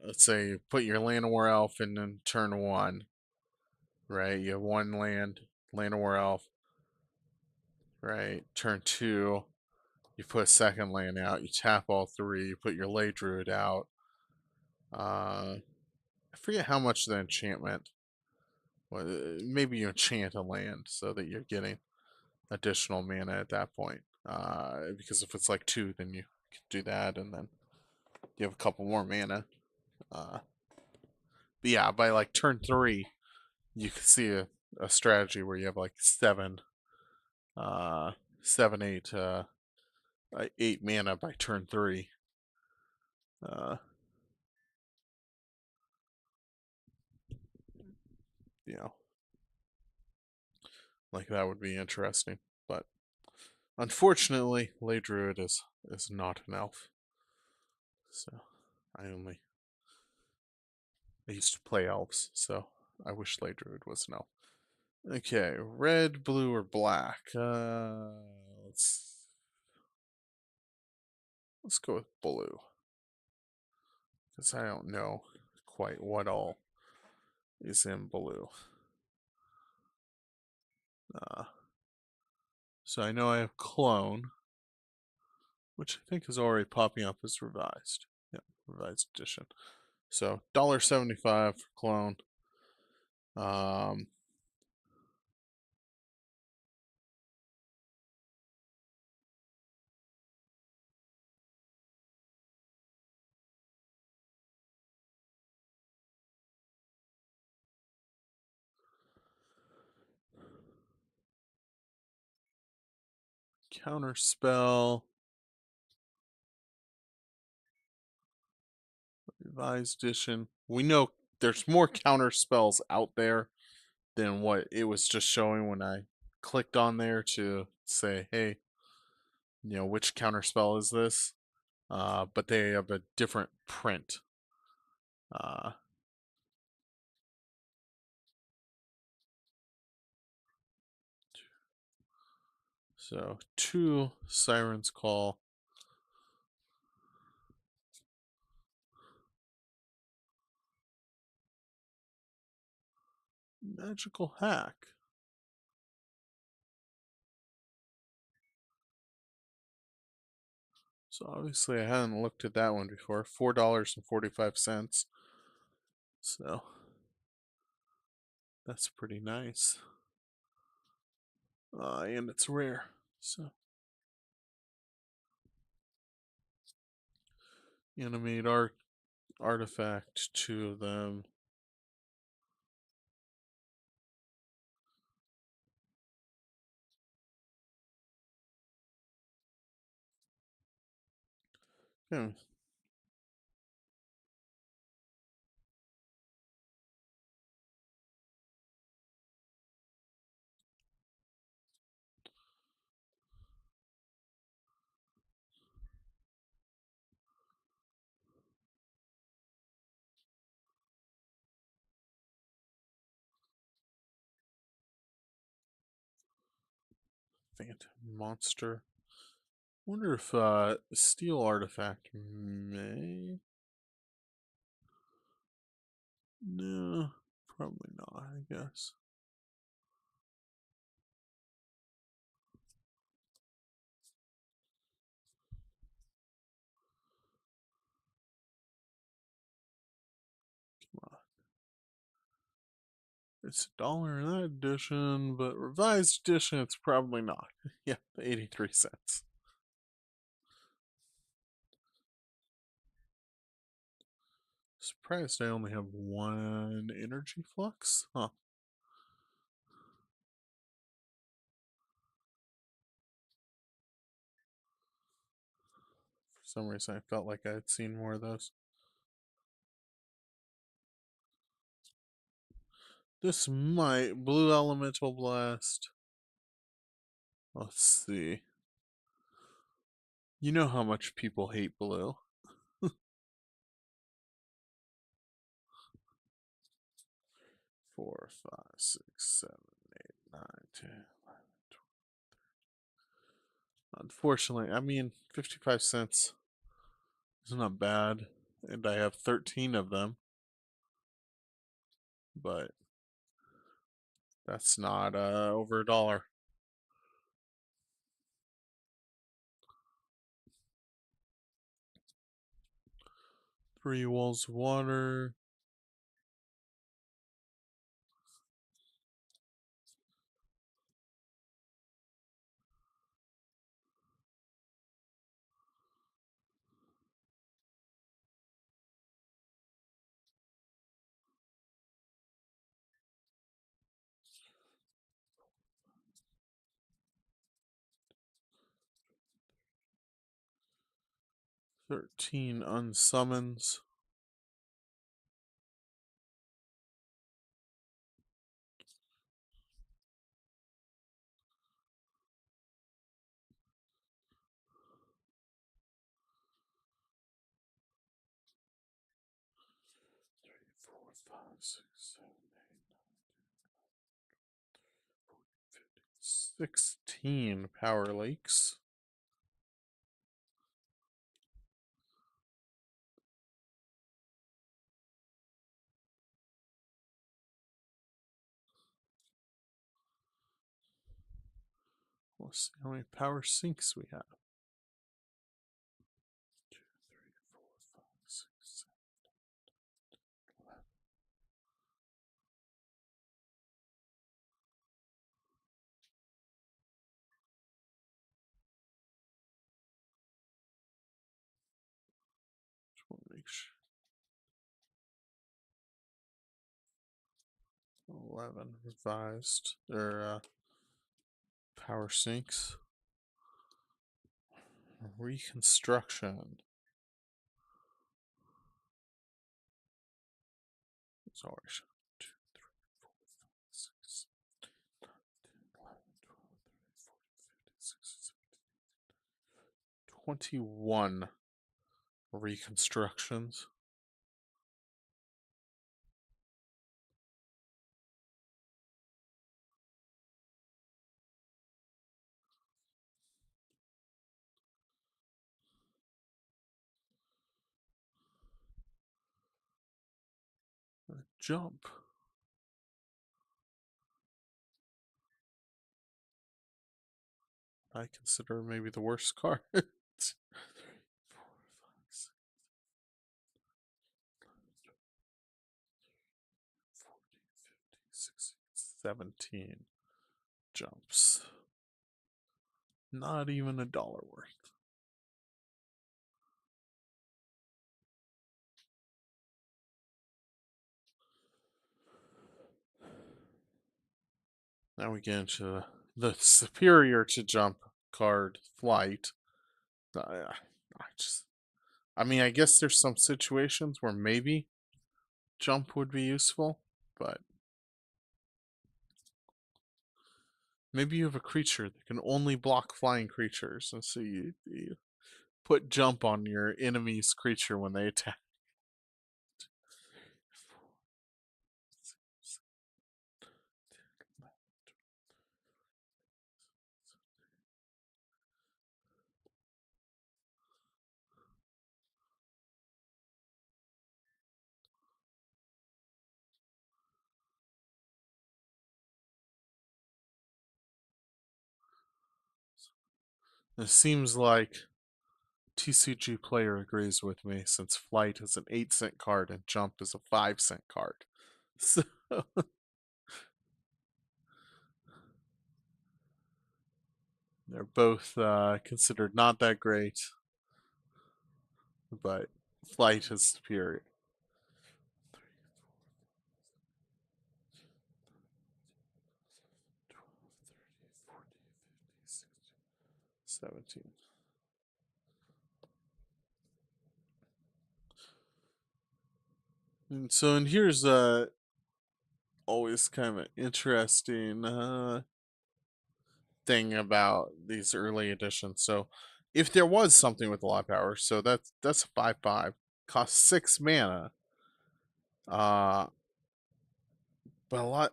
let's say you put your Llanowar Elf in then turn 1, right? You have 1 land, Llanowar Elf, right? Turn 2, you put a second land out, you tap all 3, you put your Ley Druid out. I forget how much the enchantment. Well, maybe you enchant a land so that you're getting additional mana at that point. Because if it's like 2, then you can do that, and then you have a couple more mana. But yeah, by like turn 3, you can see a strategy where you have like 7, uh, 7, 8, 8 mana by turn 3. Uh, you know, like that would be interesting. But unfortunately, Ley Druid is not an elf. So I used to play elves, so I wish Ley Druid was an elf. Okay, red, blue, or black. Let's go with blue, because I don't know quite what all is in blue. Uh, so I know I have clone, which I think is already popping up as revised. Yeah, revised edition. So $1.75 for clone. Um, counter spell. Revised edition. We know there's more counter spells out there than what it was just showing when I clicked on there to say, hey, which counter spell is this? But they have a different print. Uh, so 2 Siren's Call. Magical Hack. So obviously I hadn't looked at that one before. $4.45. So that's pretty nice. And it's rare. So animate artifact, 2 of them. Yeah. Phantom Monster. Wonder if Steel Artifact may. No, probably not, I guess. Come on. It's $1 in that edition, but revised edition, it's probably not. Yeah, 83 cents. Surprised I only have 1 energy flux. Huh. For some reason, I felt like I had seen more of those. This might. Blue Elemental Blast. Let's see. You know how much people hate blue. 4, 5, 6, 7, 8, 9, 10, 11, 12. Unfortunately, I mean, 55 cents is not bad. And I have 13 of them. But that's not over $1. 3 walls of water. 13 unsummons. Three, four, five, six, seven, 16 power leaks. Let's see how many power sinks we have. 2, 3, 4, 5, 6, 7, 11. Just want to make sure. 11 revised or power sinks. Reconstruction. Sorry. 2, 3, 4, 5, 6, 7, 11, 12, 13, 14, 15, 16, 17, 21 reconstructions. Jump. I consider maybe the worst card. 3, 4, 5, 6, 14, 15, 16, 17 jumps. Not even $1 worth. Now we get into the superior to jump card, flight. I just, I mean, I guess there's some situations where maybe jump would be useful, but maybe you have a creature that can only block flying creatures, and so you put jump on your enemy's creature when they attack. It seems like TCG player agrees with me since flight is an 8-cent card and jump is a 5-cent card. So they're both considered not that great, but flight is superior. 12, 13, 14, 15, 16, 17. And so, and here's always kind of an interesting thing about these early editions. So, if there was something with a lot of power, so that's a 5/5, costs 6 mana. But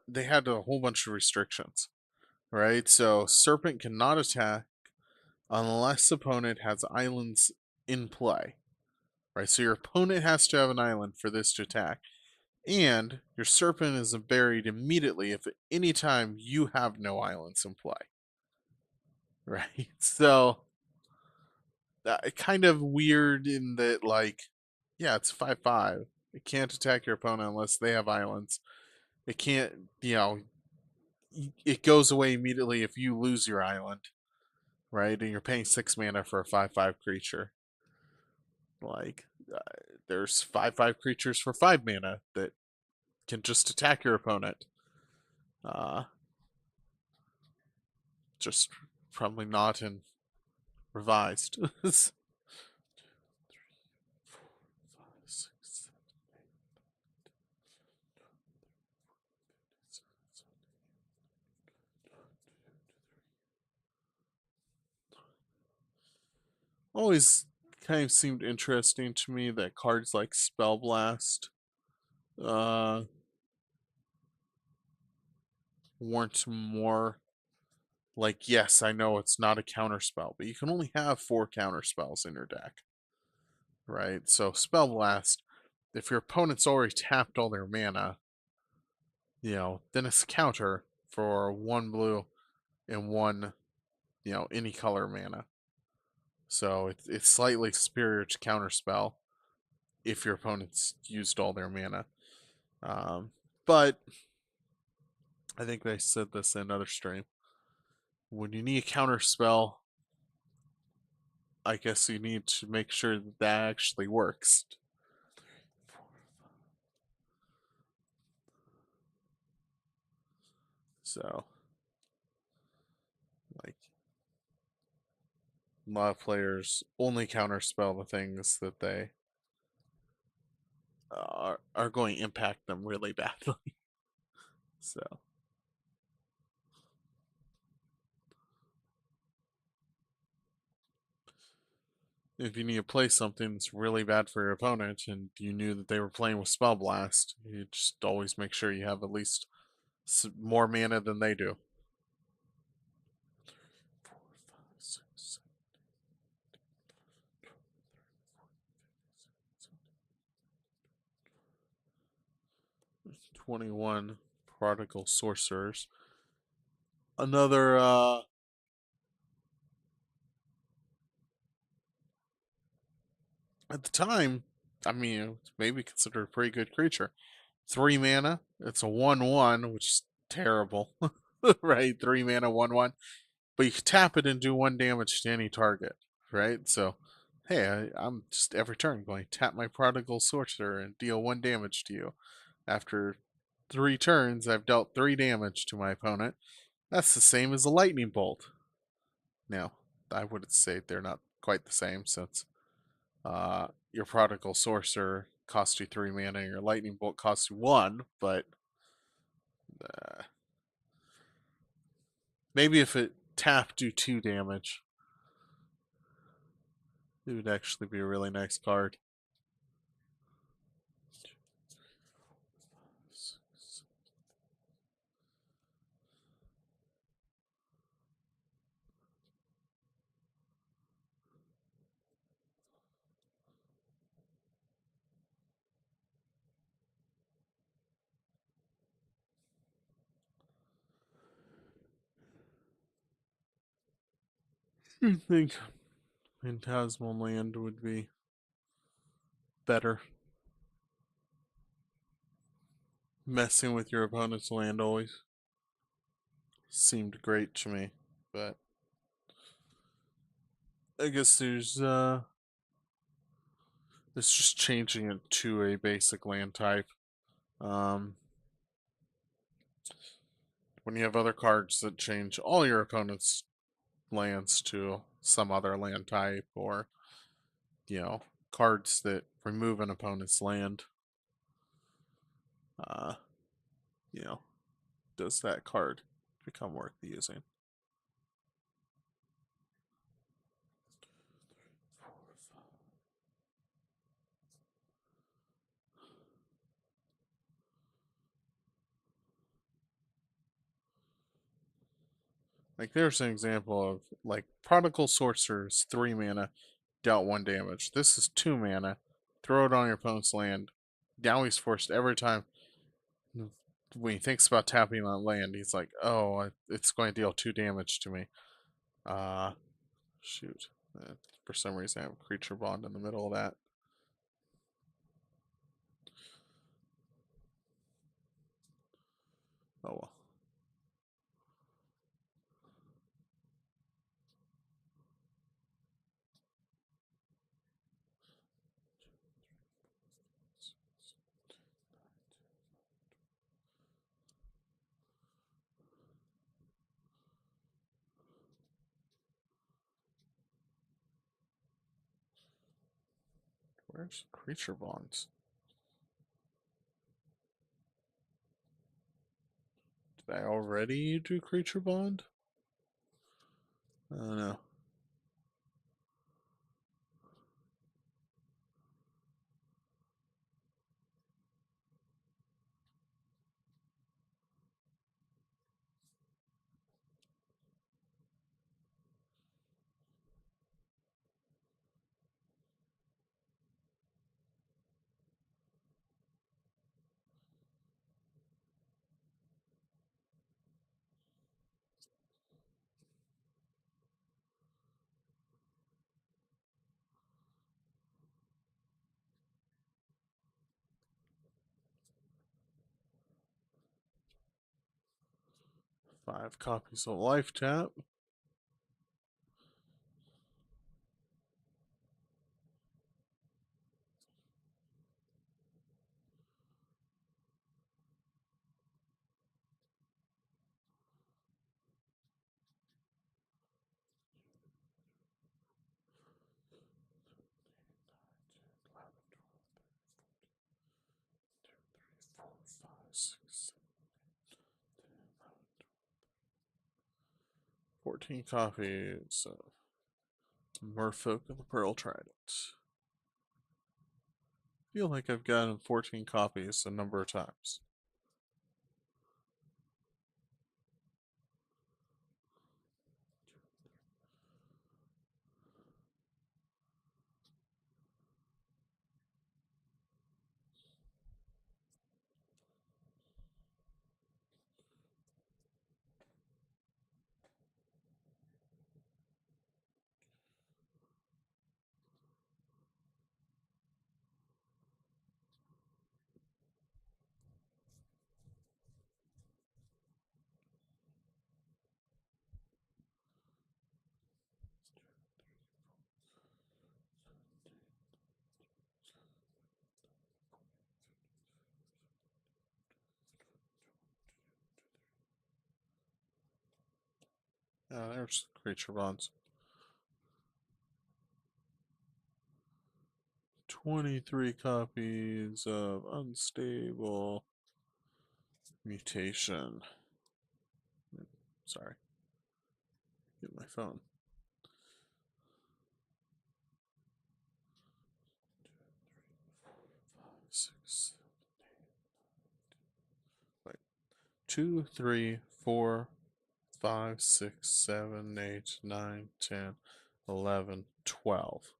they had a whole bunch of restrictions, right? So Serpent cannot attack unless opponent has islands in play, right? So your opponent has to have an island for this to attack. And your Serpent is buried immediately if at any time you have no islands in play. Right? So kind of weird in that, like, yeah, it's 5/5. It can't attack your opponent unless they have islands. It can't, it goes away immediately if you lose your island, right? And you're paying 6 mana for a 5/5 creature. Like, there's 5/5 creatures for 5 mana that can just attack your opponent. Just probably not in revised. always kind of seemed interesting to me that cards like Spell Blast uh, weren't more like, yes, I know it's not a counter spell, but you can only have 4 counter spells in your deck, right? So Spell Blast, if your opponent's already tapped all their mana, then it's counter for 1 blue and 1, any color mana. So it's slightly superior to counterspell if your opponent's used all their mana. But I think they said this in another stream. When you need a counterspell, I guess you need to make sure that that actually works. So, like, a lot of players only counterspell the things that they are going to impact them really badly. So, if you need to play something that's really bad for your opponent and you knew that they were playing with Spell Blast, you just always make sure you have at least more mana than they do. 4, 5, 6, 21 Prodigal Sorcerers. Another, at the time, I mean, maybe considered a pretty good creature. 3 mana, it's a 1/1, which is terrible, right? 3 mana, 1/1. But you can tap it and do 1 damage to any target, right? So, hey, I'm just every turn going to tap my Prodigal Sorcerer and deal 1 damage to you. After 3 turns, I've dealt 3 damage to my opponent. That's the same as a Lightning Bolt. Now, I wouldn't say they're not quite the same since your Prodigal Sorcerer costs you 3 mana, and your Lightning Bolt costs you 1, but uh, maybe if it tapped do 2 damage, it would actually be a really nice card. I think Phantasmal Land would be better. Messing with your opponent's land always seemed great to me, but I guess it's just changing it to a basic land type. Um, when you have other cards that change all your opponent's lands to some other land type, or you know, cards that remove an opponent's land, uh, you know, does that card become worth using? Like there's an example of like Prodigal Sorcerer's 3 mana, dealt 1 damage. This is 2 mana, throw it on your opponent's land. Now he's forced every time when he thinks about tapping on land, he's like, oh, it's going to deal 2 damage to me. Uh, shoot. For some reason, I have a creature bond in the middle of that. Oh well. Where's creature bonds? Did I already do creature bond? I don't know. 5 copies of Life Tap. Four, five, six, 14 copies of Merfolk and the Pearl Trident. I feel like I've gotten 14 copies a number of times. There's creature bonds. 23 copies of Unstable Mutation. Sorry. Get my phone. Six. Wait. 2, 3, 4, 5, 6, 7, 8, 9, 10, 11, 12.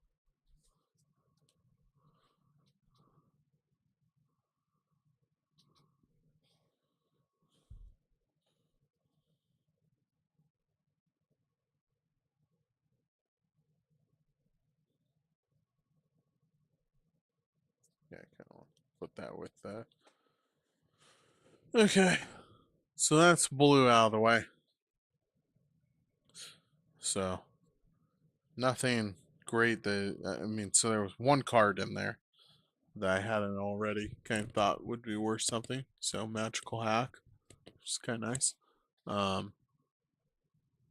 Yeah, I kind of want to put that with that. Okay. So that's blue out of the way. So nothing great that I mean, so there was one card in there that I hadn't already kind of thought would be worth something. So magical hack, which is kind of nice.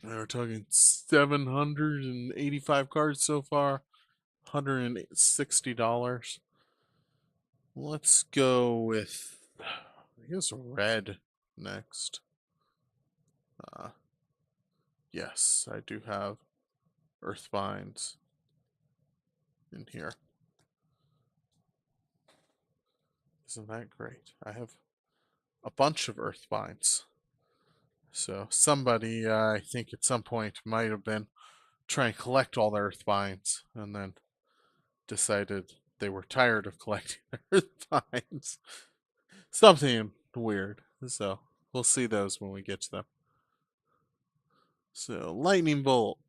We're talking 785 cards so far, $160. Let's go with, I guess, red next. Yes, I do have Earthbinds in here. Isn't that great? I have a bunch of Earthbinds. So somebody, I think at some point, might have been trying to collect all the Earthbinds and then decided they were tired of collecting Earthbinds. Something weird. So we'll see those when we get to them. So lightning bolt.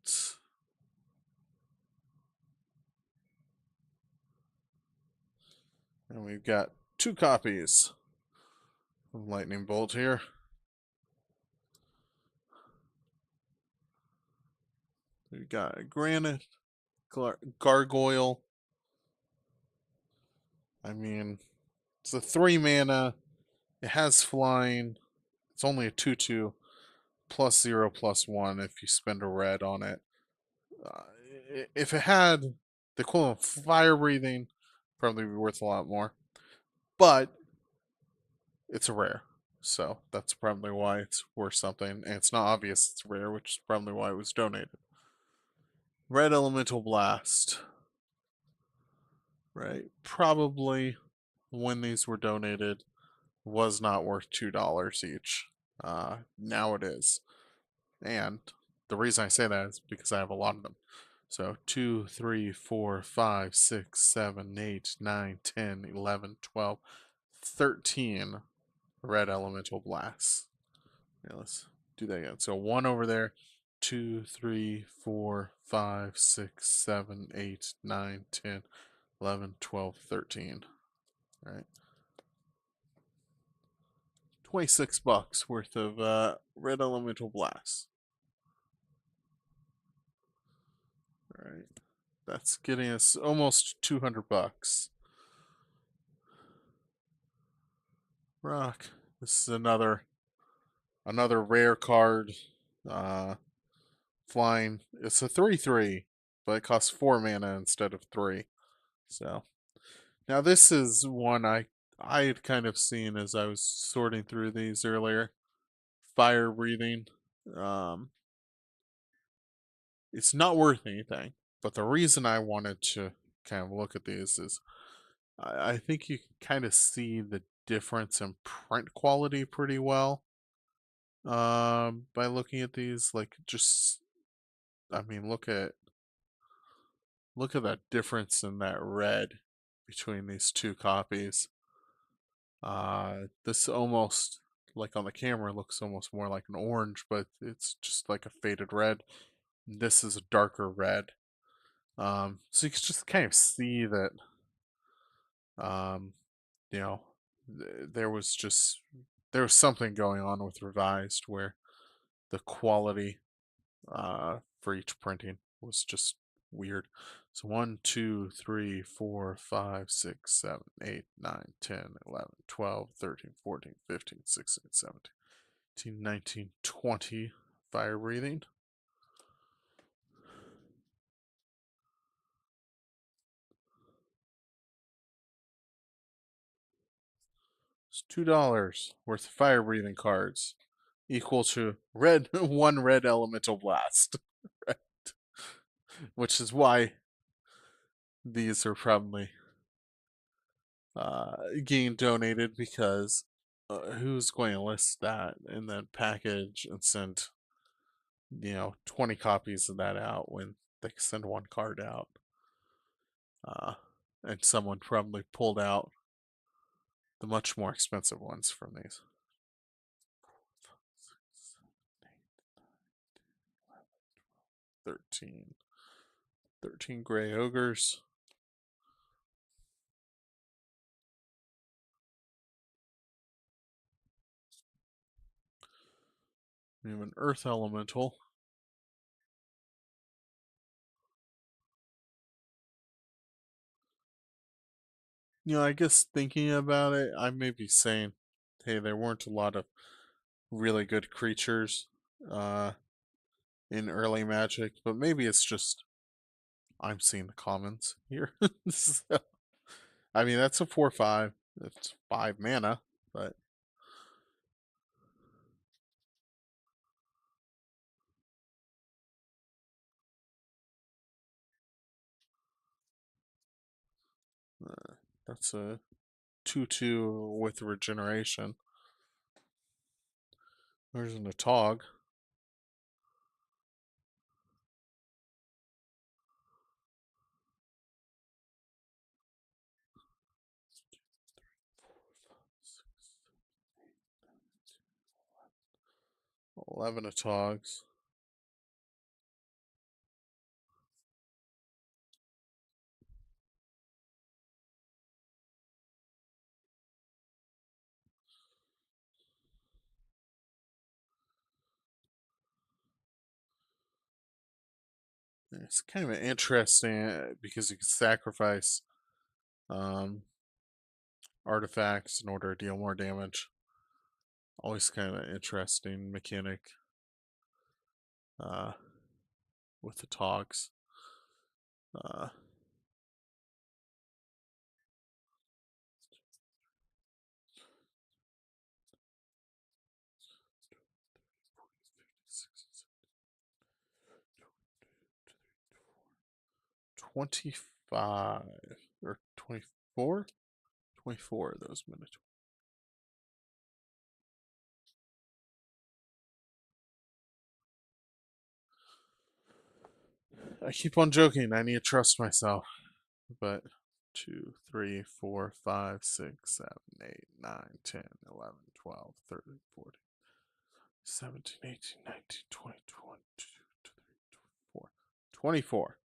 And we've got 2 copies of lightning bolt here. We've got a granite, gargoyle. I mean, it's a 3 mana. It has flying. It's only a 2/2 +0/+1 if you spend a red on it. Uh, if it had the equivalent of fire breathing, probably be worth a lot more. But it's a rare, so that's probably why it's worth something. And it's not obvious it's rare, which is probably why it was donated. Red Elemental Blast. Right, probably when these were donated was not worth $2 each. Now it is. And the reason I say that is because I have a lot of them. So 2, 3, 4, 5, 6, 7, 8, 9, 10, 11, 12, 13 red elemental blasts. Yeah, let's do that again. So 1 over there, 2, 3, 4, 5, 6, 7, 8, 9, 10, 11, 12, 13. Right? $26 worth of red elemental blast. All right, that's getting us almost $200. Rock. This is another rare card. Uh, Flying. It's a 3/3, but it costs 4 mana instead of 3. So now this is one I had kind of seen as I was sorting through these earlier. Fire breathing. Um, it's not worth anything, but the reason I wanted to kind of look at these is I think you can kind of see the difference in print quality pretty well by looking at these. Like, just, I mean, look at that difference in that red between these two copies. This almost, like on the camera, looks almost more like an orange, but it's just like a faded red. This is a darker red. So you can just kind of see that, um, you know, there was something going on with revised where the quality for each printing was just weird. So 1, 2, 3, 4, 5, 6, 7, 8, 9, 10, 11, 12, 13, 14, 15, 16, 17, 18, 19, 20 fire breathing. It's $2 worth of fire breathing cards, equal to red one red elemental blast. Right? Which is why these are probably getting donated, because who's going to list that and then package and send 20 copies of that out when they send one card out? And someone probably pulled out the much more expensive ones from these. 13 gray ogres. We have an earth elemental. I guess thinking about it, I may be saying, hey, there weren't a lot of really good creatures uh, in early Magic, but maybe it's just I'm seeing the commons here. So, I mean, that's a 4/5. It's 5 mana, but that's a 2/2 with regeneration. There's an Atog. Eleven Atogs. It's kind of interesting because you can sacrifice um, artifacts in order to deal more damage. Always kind of interesting mechanic uh, with the Togs. Uh, $25 or 24? 24 of those minutes. I keep on joking. I need to trust myself. But 2, 3, 4, 5, 6, 7, 8, 9, 10, 11, 12, 13, 14, 17, 18, 19, 20, 21, 22, 24. 24.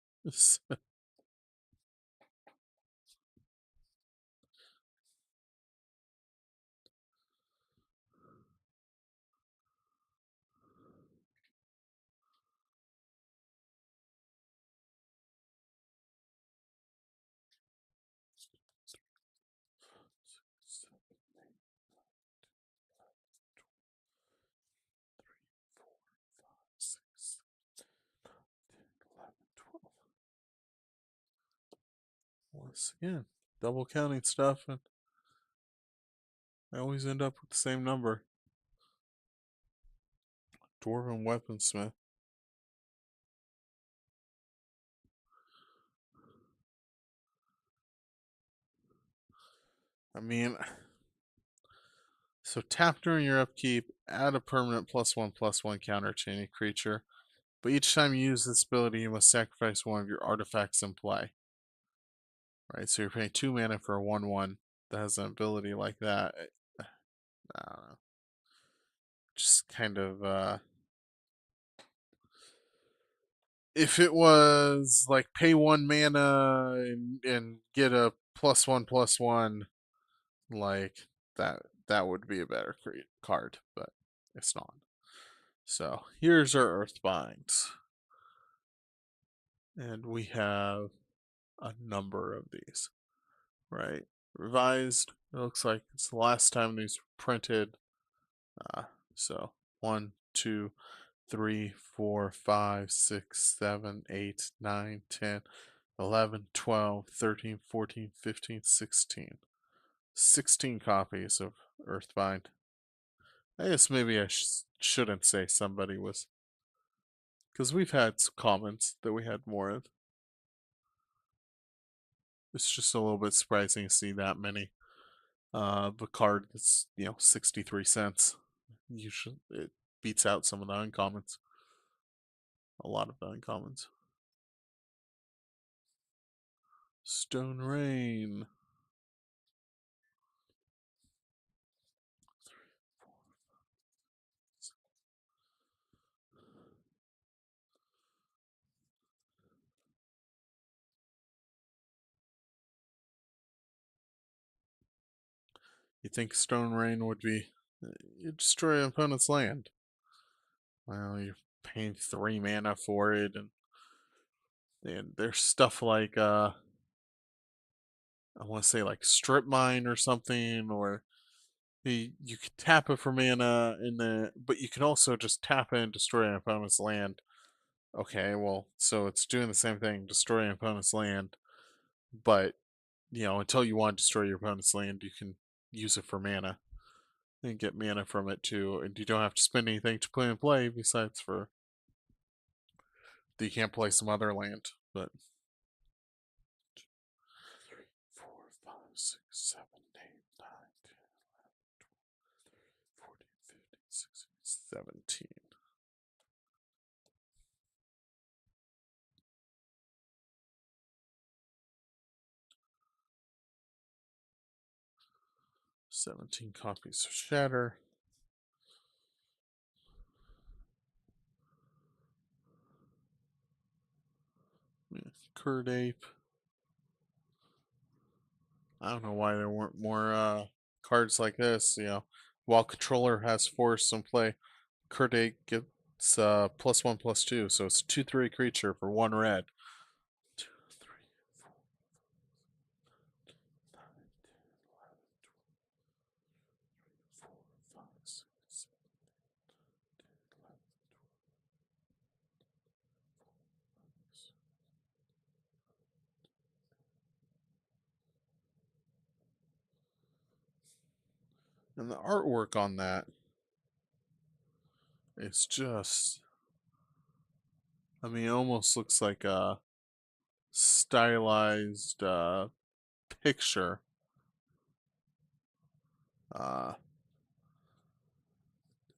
Again, double counting stuff, and I always end up with the same number. Dwarven weaponsmith. I mean, so tap during your upkeep, add a permanent +1/+1 counter to any creature. But each time you use this ability, you must sacrifice one of your artifacts in play. Right, so you're paying 2 mana for a 1/1 that has an ability like that. I don't know. Just kind of, if it was like pay 1 mana and get a +1/+1, like that would be a better card, but it's not. So here's our Earthbinds. And we have a number of these, right? Revised, it looks like it's the last time these were printed. So 1, 2, 3, 4, 5, 6, 7, 8, 9, 10, 11, 12, 13, 14, 15, 16. 16 copies of Earthbind. I guess maybe I shouldn't say somebody was, because we've had some comments that we had more of. It's just a little bit surprising to see that many. The card that's 63 cents. Usually it beats out some of the uncommons. A lot of the uncommons. Stone Rain. You think Stone Rain would be you destroy an opponent's land? Well, you're paying 3 mana for it, and there's stuff like I want to say like Strip Mine or something, or you could tap it for mana, but you can also just tap it and destroy an opponent's land. Okay, well, so it's doing the same thing, destroy an opponent's land, but until you want to destroy your opponent's land, you can use it for mana and get mana from it too, and you don't have to spend anything to put in play besides for you can't play some other land. But 3, 4, 5, 6, 7, 8, 9, 10, 14, 15, 16, 17. 17 copies of Shatter. Curd Ape. I don't know why there weren't more cards like this. While Controller has Force in play, Curd Ape gets +1/+2, so it's 2/3 creature for 1 red. 2, 3, 4, 9, 10, 11, 12, 4, 5, 6, 7, 10, 11, 12. And the artwork on that is just, I mean, it almost looks like a stylized picture. Uh,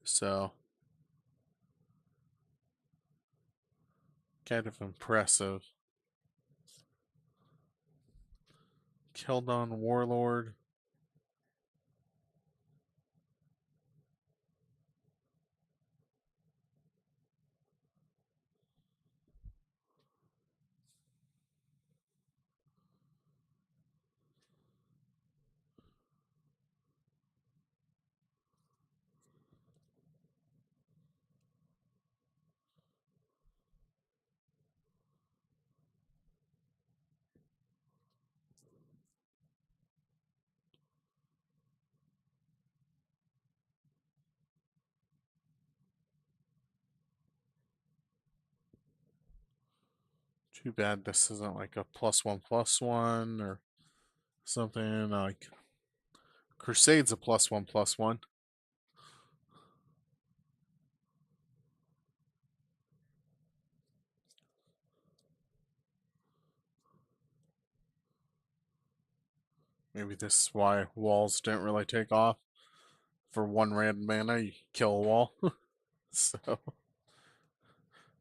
so kind of impressive. Keldon Warlord. Too bad this isn't like a +1/+1 or Something like Crusade's a +1/+1. Maybe this is why walls didn't really take off. For 1 red mana, you kill a wall. So,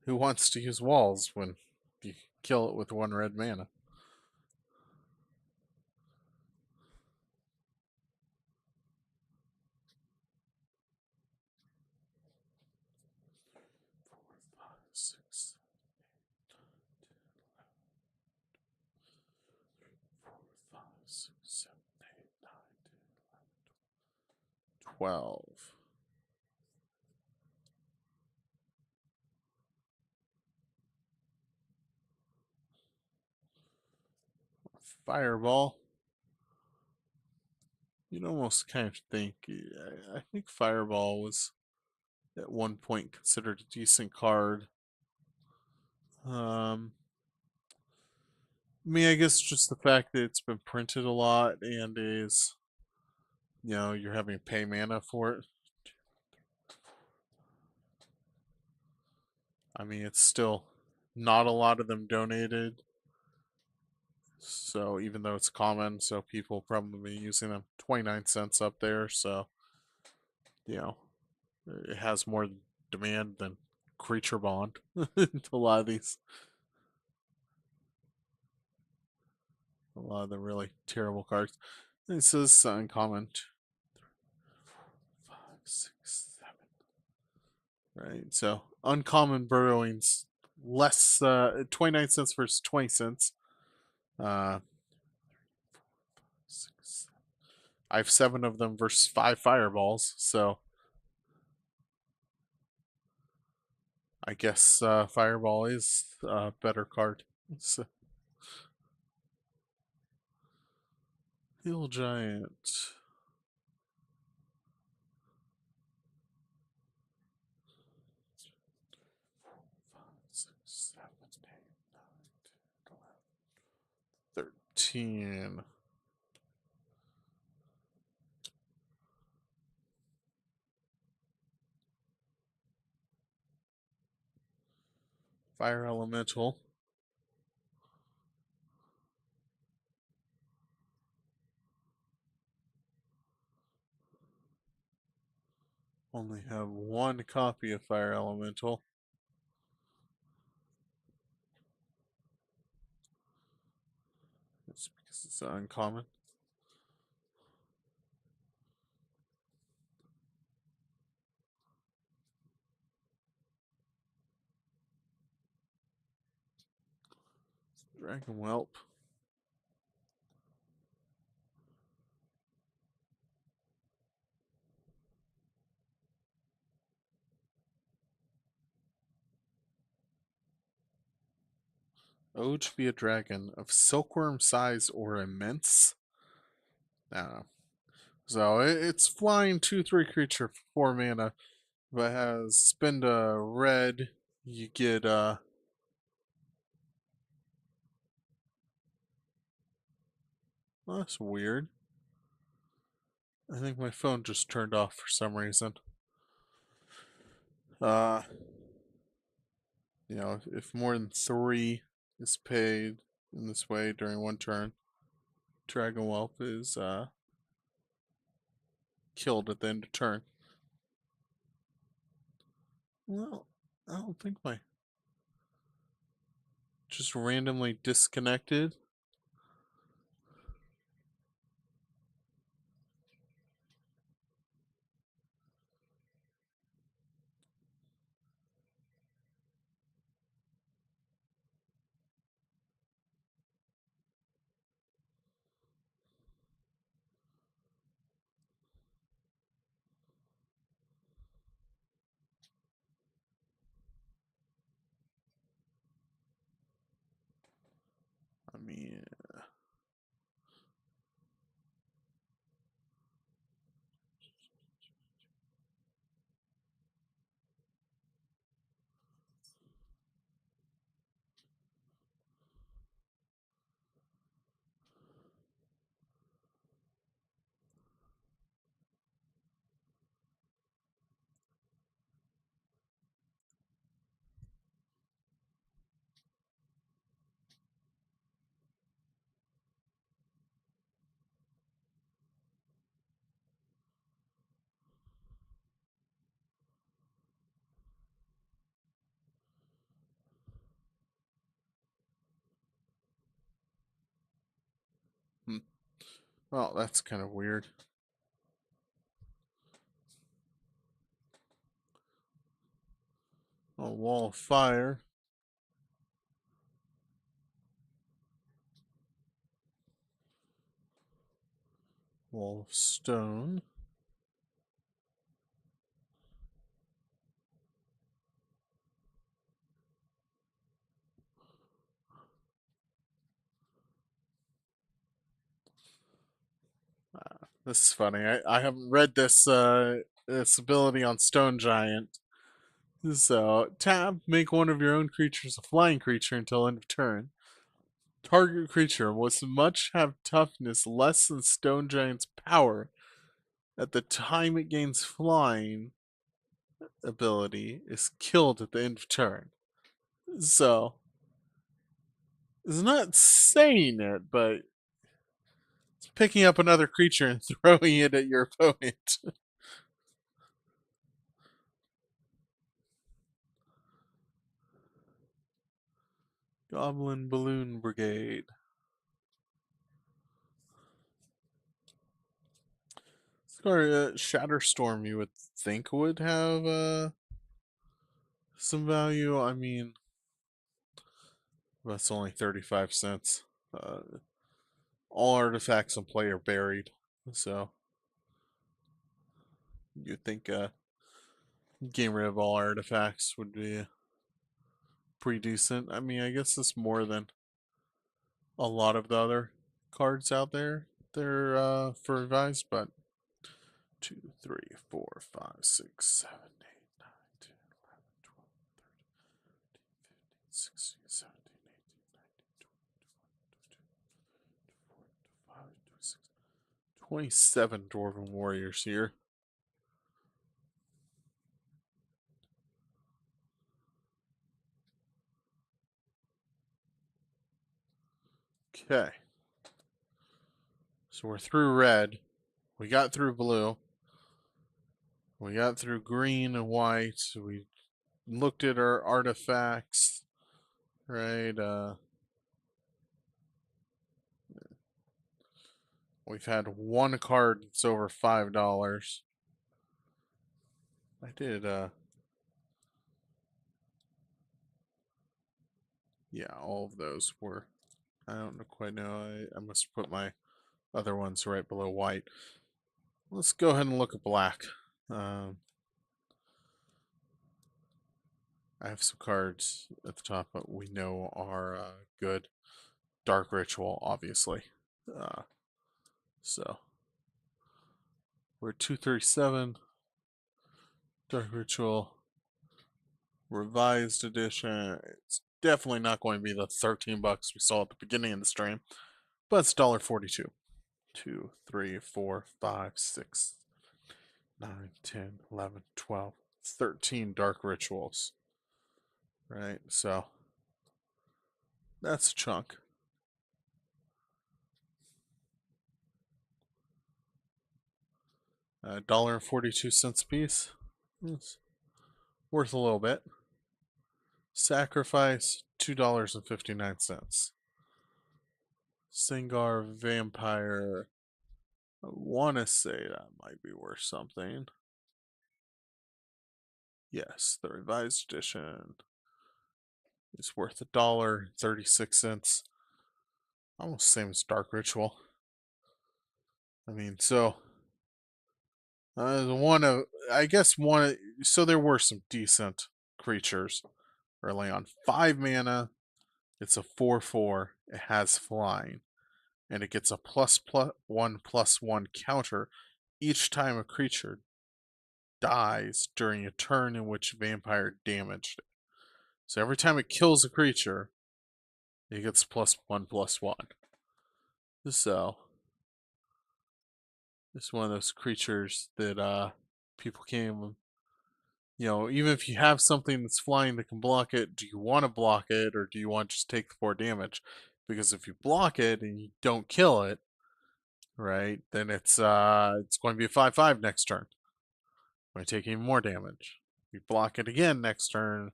who wants to use walls when you kill it with 1 red mana? Six, 7, 8, 9, 12. Fireball. You'd almost kind of think. I think Fireball was at one point considered a decent card. I mean, I guess just the fact that it's been printed a lot and is, you're having to pay mana for it. I mean, it's still not a lot of them donated. So even though it's common, so people probably using them. 29 cents up there, so you know it has more demand than Creature Bond. A lot of these, a lot of the really terrible cards. This is uncommon. 5, 6, 7. Right, so uncommon burrowing's less. 29 cents versus 20 cents. Uh, 6, I have 7 of them versus 5 fireballs, so I guess Fireball is a better card. So, Hill Giant. 6, 7, 8, 9, 10, 11, 13. Fire Elemental. Only have 1 copy of Fire Elemental. It's because it's uncommon. Dragon Whelp. Ode to be a dragon of silkworm size or immense. I don't know. So it's flying 2/3 creature for 4 mana. If it has spend a red, you get well, that's weird. I think my phone just turned off for some reason. Uh if more than 3 is paid in this way during 1 turn, Dragon Whelp is killed at the end of turn. Well, I don't think my just randomly disconnected. I mean, Hmm. Well, that's kind of weird. A wall of fire. Wall of stone. This is funny. I haven't read this ability on Stone Giant. So tap, make one of your own creatures a flying creature until end of turn. Target creature must much have toughness less than Stone Giant's power at the time it gains flying ability is killed at the end of turn. So it's not saying it, but it's picking up another creature and throwing it at your opponent. Goblin Balloon Brigade. Or Shatterstorm, you would think would have some value. I mean, that's only 35 cents. All artifacts in play are buried, so you'd think getting rid of all artifacts would be pretty decent. I mean, I guess it's more than a lot of the other cards out there. They're for revised, but 2, 3, 4, 5, 6, 7, 8, 9, 10, 11, 12, 13, 14, 15, 16, 17, 18, 19, 20, 27 Dwarven Warriors here. Okay. So we're through red. We got through blue. We got through green and white. We looked at our artifacts, right? We've had one card that's over $5. I did, yeah, all of those were. I don't quite know. I must put my other ones right below white. Let's go ahead and look at black. Um, I have some cards at the top that we know are good. Dark Ritual, obviously. Uh, so we're 237. Dark Ritual Revised Edition. It's definitely not going to be the 13 bucks we saw at the beginning of the stream, but it's $1.42. 2, 3, 4, 5, 6, 9, 10, 11, 12, 13 Dark Rituals. Right, so that's a chunk. $1.42 a piece. It's worth a little bit. Sacrifice $2.59. Singar Vampire. I want to say that might be worth something. Yes, the revised edition is worth $1.36. Almost the same as Dark Ritual. I mean, so one of, I guess one. So there were some decent creatures early on. 5 mana. It's a 4/4. It has flying, and it gets a +1/+1 counter each time a creature dies during a turn in which vampire damaged it. So every time it kills a creature, it gets +1/+1. So it's one of those creatures that people can't even, even if you have something that's flying that can block it, do you want to block it or do you want to just take the 4 damage? Because if you block it and you don't kill it, right, then it's going to be a 5/5 next turn. Going to take even more damage. You block it again next turn,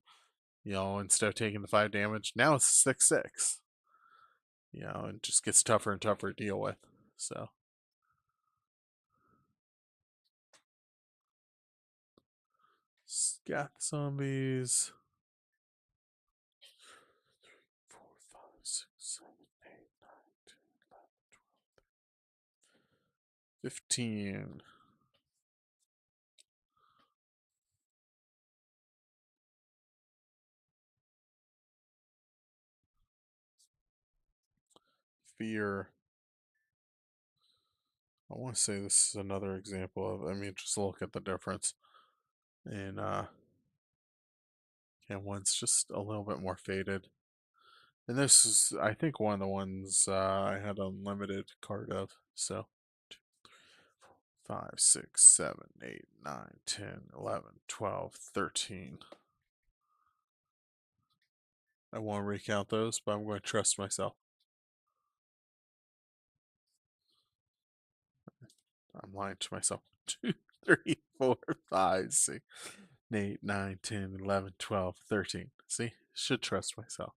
instead of taking the 5 damage, now it's 6/6. it just gets tougher and tougher to deal with. So scath zombies. 4, 5, 6, 7, 8, 9, 10, 11, 12, 15. Fear. I want to say this is another example of, just look at the difference. And one's just a little bit more faded. And this is, I think, one of the ones I had unlimited card of. So 5, 6, 7, 8, 9, 10, 11, 12, 13. I won't recount those, but I'm going to trust myself. I'm lying to myself. 2, 3, 4, 5, 6, 8, 9, 10, 11, 12, 13. See? Should trust myself.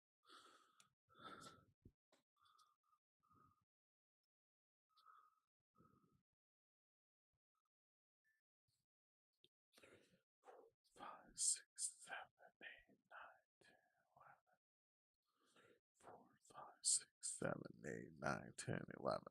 Five, six, 7, 8, 9, 10, 11.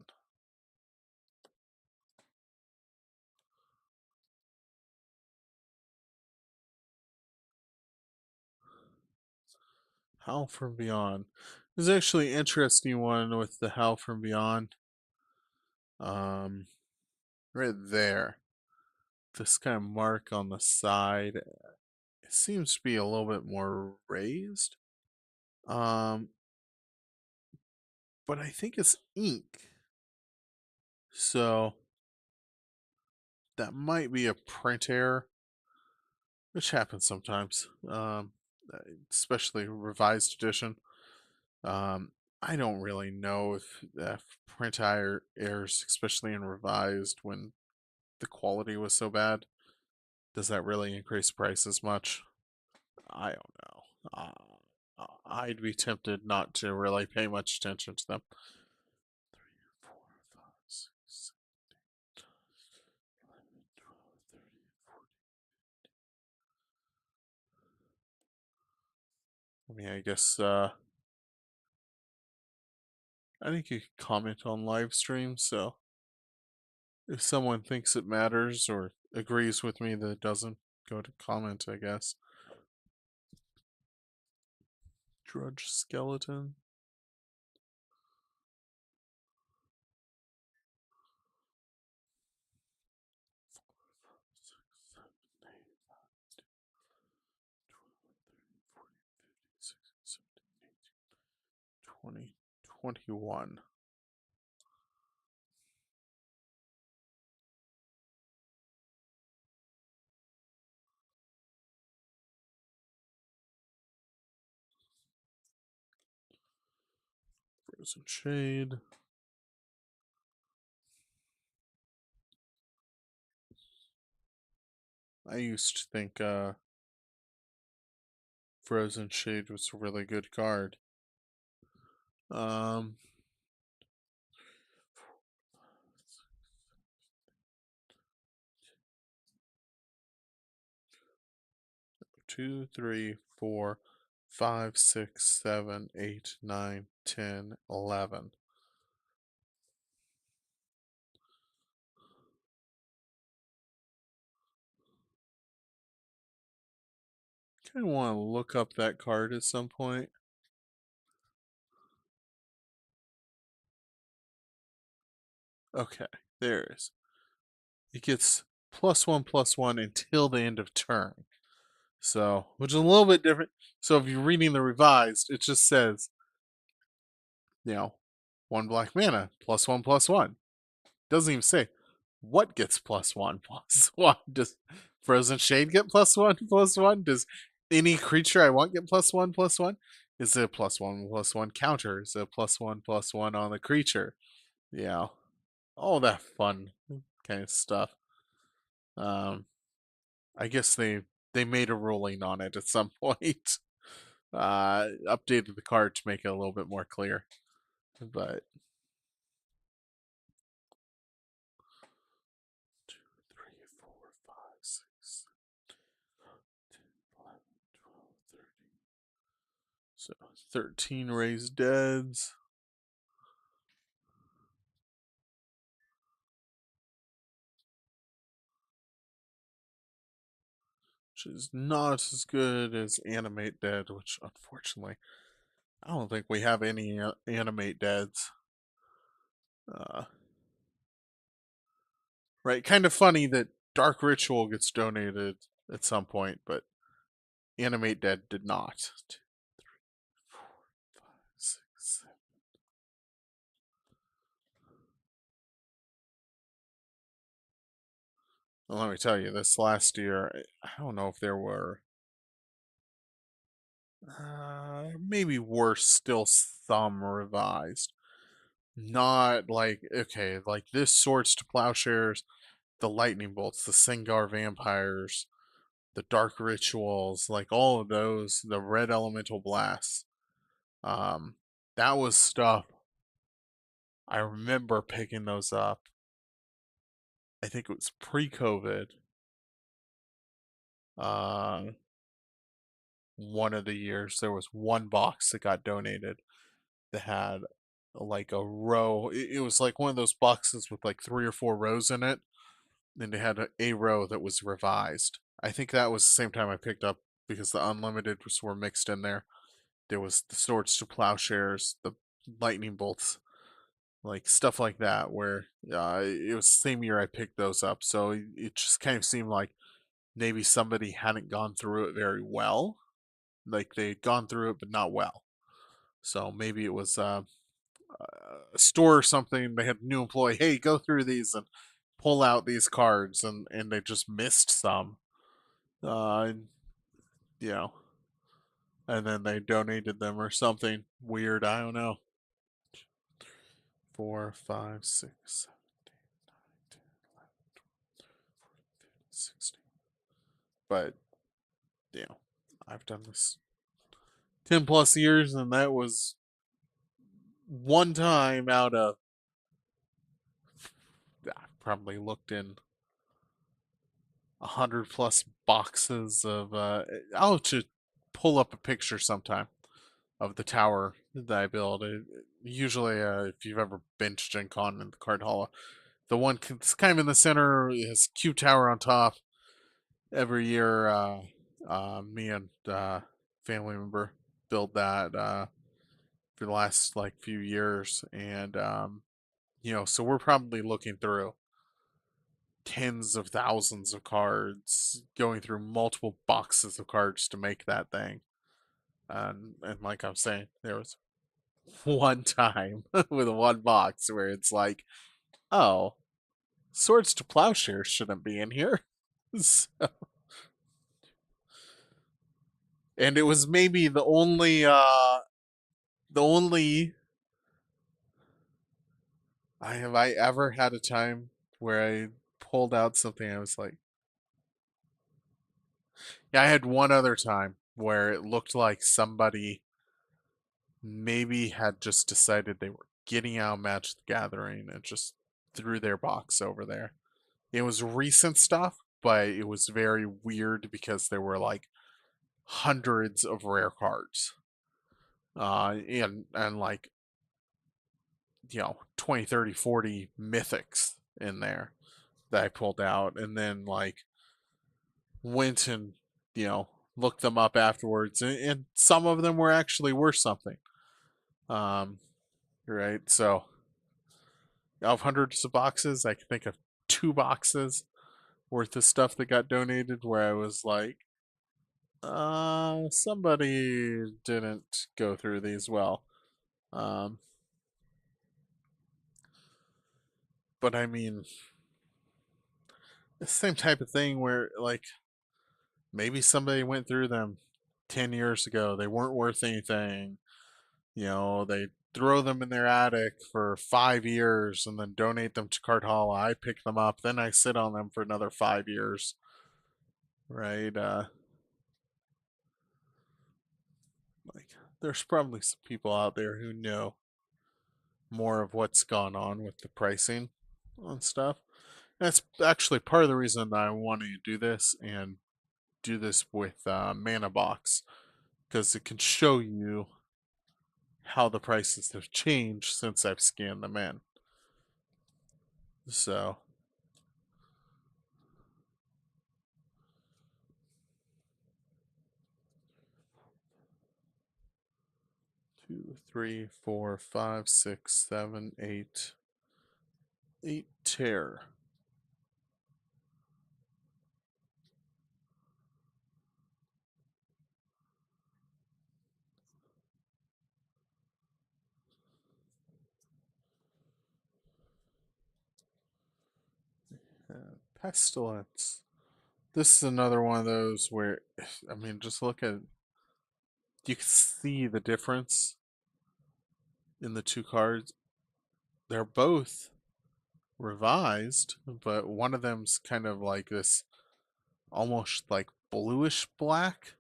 Howl from Beyond. There's actually an interesting one with the Howl from Beyond. Right there. This kind of mark on the side. It seems to be a little bit more raised. But I think it's ink. So that might be a print error, which happens sometimes. Especially revised edition. I don't really know if print errors, especially in revised, when the quality was so bad, does that really increase prices much? I don't know. I'd be tempted not to really pay much attention to them. 3, 4, 5, 6, 7, 11, 12, 13, 14. I guess I think you could comment on live streams, so if someone thinks it matters or agrees with me that it doesn't, go to comment, I guess. Drudge skeleton. Six, 7, 8, 12, 13, 14, 15, 16, 17, 18, 20, 21. Frozen Shade. I used to think Frozen Shade was a really good card. 2, 3, 4, 5, 6, 7, 8, 9, 10, 11. Kind of want to look up that card at some point. Okay, there it is. It gets +1/+1 until the end of turn. So, which is a little bit different. So if you're reading the revised, it just says, 1 black mana, +1/+1. Doesn't even say what gets +1/+1. Does Frozen Shade get +1/+1? Does any creature I want get +1/+1? Is it a +1/+1 counter? Is it a +1/+1 on the creature? All that fun kind of stuff. I guess they made a ruling on it at some point. Updated the card to make it a little bit more clear. But 2, 3, 4, 5, 6, 11, 12, 13. So 13 raised deads. Which is not as good as Animate Dead, which unfortunately I don't think we have any Animate Deads. Uh, right, kind of funny that Dark Ritual gets donated at some point, but Animate Dead did not. 2, 3, 4, 5, 6, 7. Well, let me tell you, this last year, I don't know if there were maybe worse, still some revised. Not like, okay, like this Swords to Plowshares, the Lightning Bolts, the Singar Vampires, the Dark Rituals, like all of those, the Red Elemental Blasts. Um, that was stuff I remember picking those up. I think it was pre-COVID. Uh, one of the years there was one box that got donated that had like a row. It was like one of those boxes with like 3 or 4 rows in it, and it had a row that was revised. I think that was the same time I picked up because the unlimited were mixed in there. There was the Swords to Plowshares, the Lightning Bolts, like stuff like that. Where it was the same year I picked those up, so it just kind of seemed like maybe somebody hadn't gone through it very well. Like they'd gone through it, but not well. So maybe it was a store or something. They had a new employee. Hey, go through these and pull out these cards, and they just missed some. And, you know, and then they donated them or something weird. I don't know. 4, 5, 6, 7, 8, 9, 10, 11, 16. But I've done this 10 plus years, and that was one time out of I probably looked in 100 plus boxes of. I'll just pull up a picture sometime of the tower that I build. Usually, if you've ever been to Gen Con in the card hall, the one that's kind of in the center has Q Tower on top. Every year, me and family member build that for the last like few years, and so we're probably looking through tens of thousands of cards, going through multiple boxes of cards to make that thing. And like I'm saying, there was one time with one box where it's like, oh, Swords to Plowshares shouldn't be in here. So, and it was maybe the only I ever had a time where I pulled out something I was like, yeah, I had one other time where it looked like somebody maybe had just decided they were getting out Magic the Gathering and just threw their box over there. It was recent stuff, but it was very weird because there were like hundreds of rare cards. And like 20, 30, 40 mythics in there that I pulled out, and then like went and you know looked them up afterwards, and some of them were actually worth something. Um, right, so of hundreds of boxes, I can think of 2 boxes worth of stuff that got donated where I was like, somebody didn't go through these well. Um, but I mean, the same type of thing where like maybe somebody went through them 10 years ago. They weren't worth anything. They throw them in their attic for 5 years and then donate them to Card Hall. I pick them up, then I sit on them for another 5 years, right? Like, there's probably some people out there who know more of what's gone on with the pricing on stuff. That's actually part of the reason that I wanted to do this and do this with Mana Box, because it can show you how the prices have changed since I've scanned them in. So, 2, 3, 4, 5, 6, 7, 8. 8 tear. Pestilence. This is another one of those where, I mean, just look at, you can see the difference in the two cards. They're both revised, but one of them's kind of like this almost like bluish black,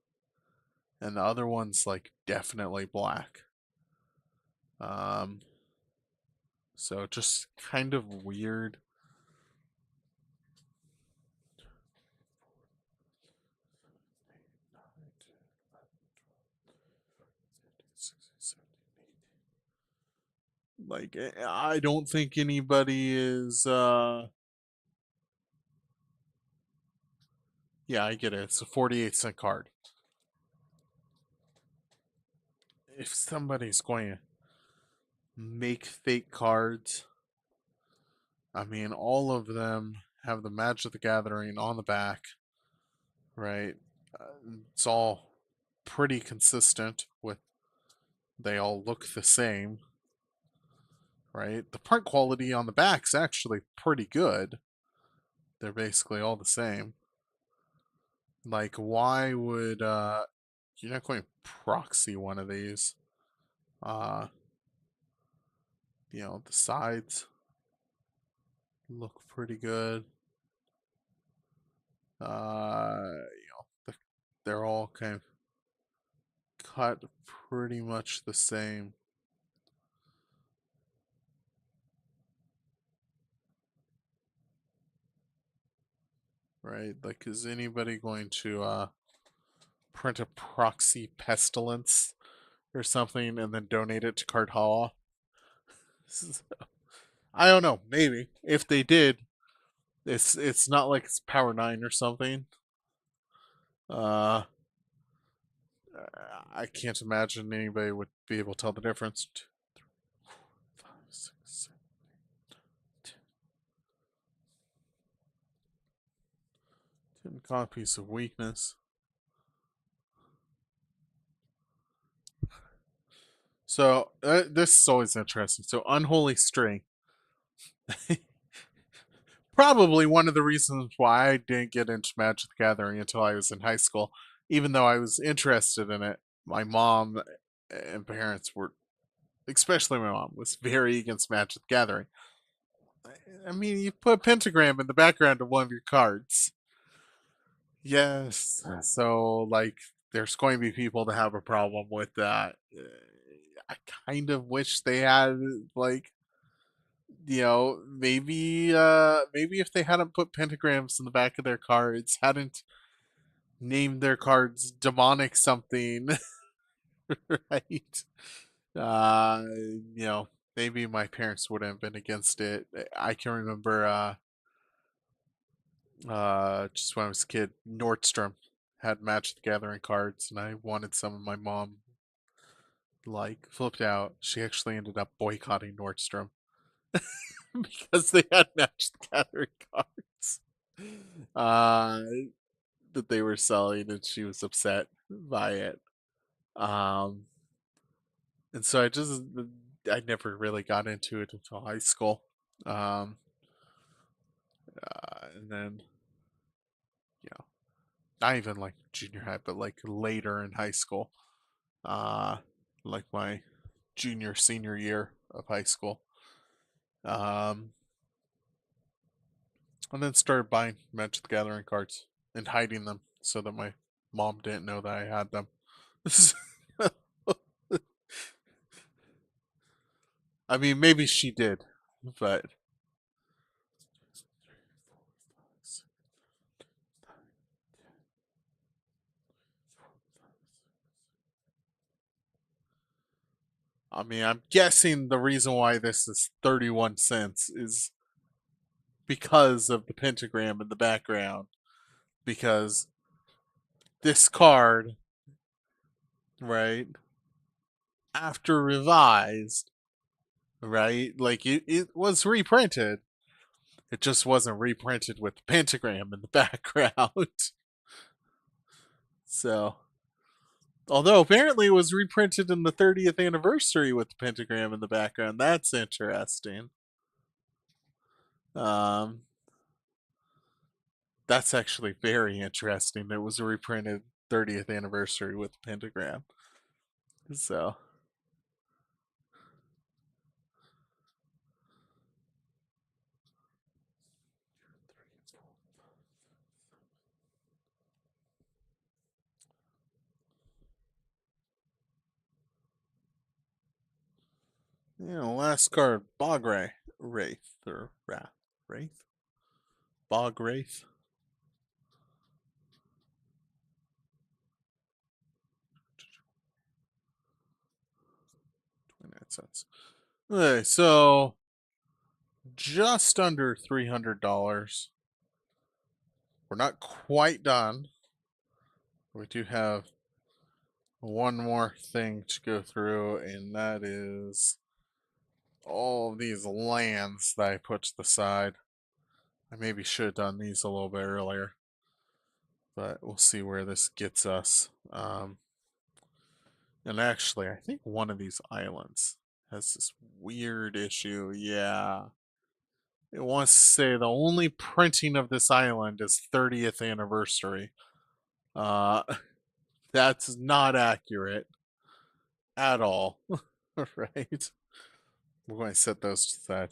and the other one's like definitely black. Um, so just kind of weird. Like, I don't think anybody is, yeah, I get it. It's a 48-cent card. If somebody's going to make fake cards, I mean, all of them have the Magic the Gathering on the back, right? Uh, it's all pretty consistent with, they all look the same, right? The print quality on the back's actually pretty good. They're basically all the same. Like, why would you're not going to proxy one of these? Uh, the sides look pretty good. They're all kind of cut pretty much the same. Right? Like, is anybody going to print a proxy pestilence or something and then donate it to Card Hall? I don't know. Maybe if they did, it's not like it's Power 9 or something. Uh, I can't imagine anybody would be able to tell the difference. 2, 3, 4, 5, 6, 7, 10 copies of weakness. So this is always interesting. So unholy string. Probably one of the reasons why I didn't get into Magic the Gathering until I was in high school, even though I was interested in it. My mom and parents were, especially my mom, was very against Magic the Gathering. I mean, you put a pentagram in the background of one of your cards. Yes. So, like, there's going to be people that have a problem with that. I kind of wish they had, like, maybe if they hadn't put pentagrams in the back of their cards, hadn't named their cards demonic something, right? Uh, you know, maybe my parents wouldn't have been against it. I can remember just when I was a kid, Nordstrom had Match the Gathering cards, and I wanted some, and my mom like flipped out. She actually ended up boycotting Nordstrom because they had Match the Gathering cards. Uh, that they were selling, and she was upset by it. Um, and so I never really got into it until high school. Um, and then, you know, not even like junior high, but like later in high school, uh, like my junior, senior year of high school. Um, and then started buying Magic the Gathering cards and hiding them so that my mom didn't know that I had them. I mean, maybe she did, but I mean, I'm guessing the reason why this is 31 cents is because of the pentagram in the background. Because this card, right, after revised, right, like it was reprinted. It just wasn't reprinted with the pentagram in the background. So, although apparently it was reprinted in the 30th anniversary with the pentagram in the background. That's interesting. Um, that's actually very interesting. It was a reprinted 30th anniversary with the pentagram. So, last card, Wraith or Wraith, Bog Wraith. 29 cents. Okay, so just under $300. We're not quite done. We do have one more thing to go through, and that is all of these lands that I put to the side. I maybe should have done these a little bit earlier, but we'll see where this gets us. And actually, I think one of these islands has this weird issue. Yeah. It wants to say the only printing of this island is 30th anniversary. Uh, that's not accurate at all. Right? We're going to set those to the side.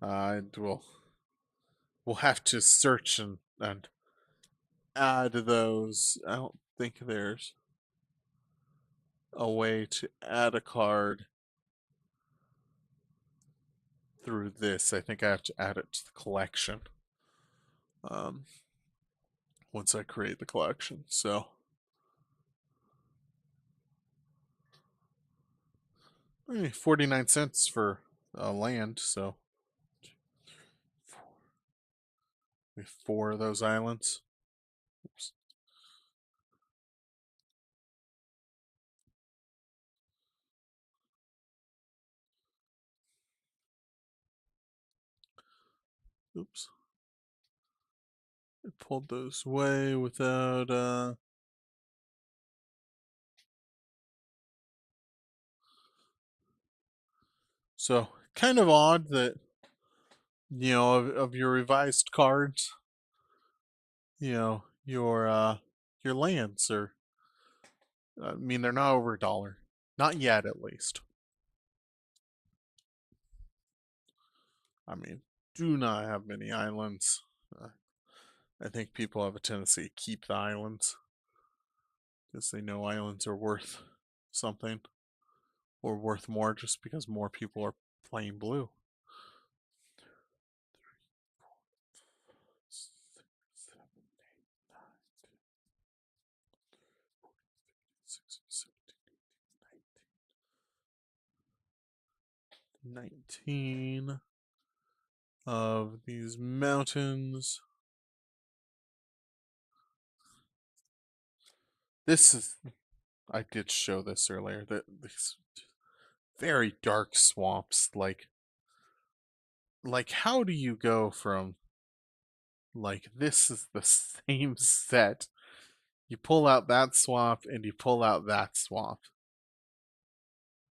And we'll have to search and add those. I don't think there's a way to add a card through this. I think I have to add it to the collection um, once I create the collection. So 49 cents for land. So we have 4 of those islands. Oops. Oops. I pulled those away without so kind of odd that of your revised cards, your lands are I mean they're not over $1. Not yet at least. I mean, do not have many islands. I think people have a tendency to keep the islands because they know islands are worth something or worth more just because more people are playing blue. 19 of these mountains. This is, I did show this earlier, that these very dark swamps, like how do you go from, like, this is the same set, you pull out that swamp and you pull out that swamp,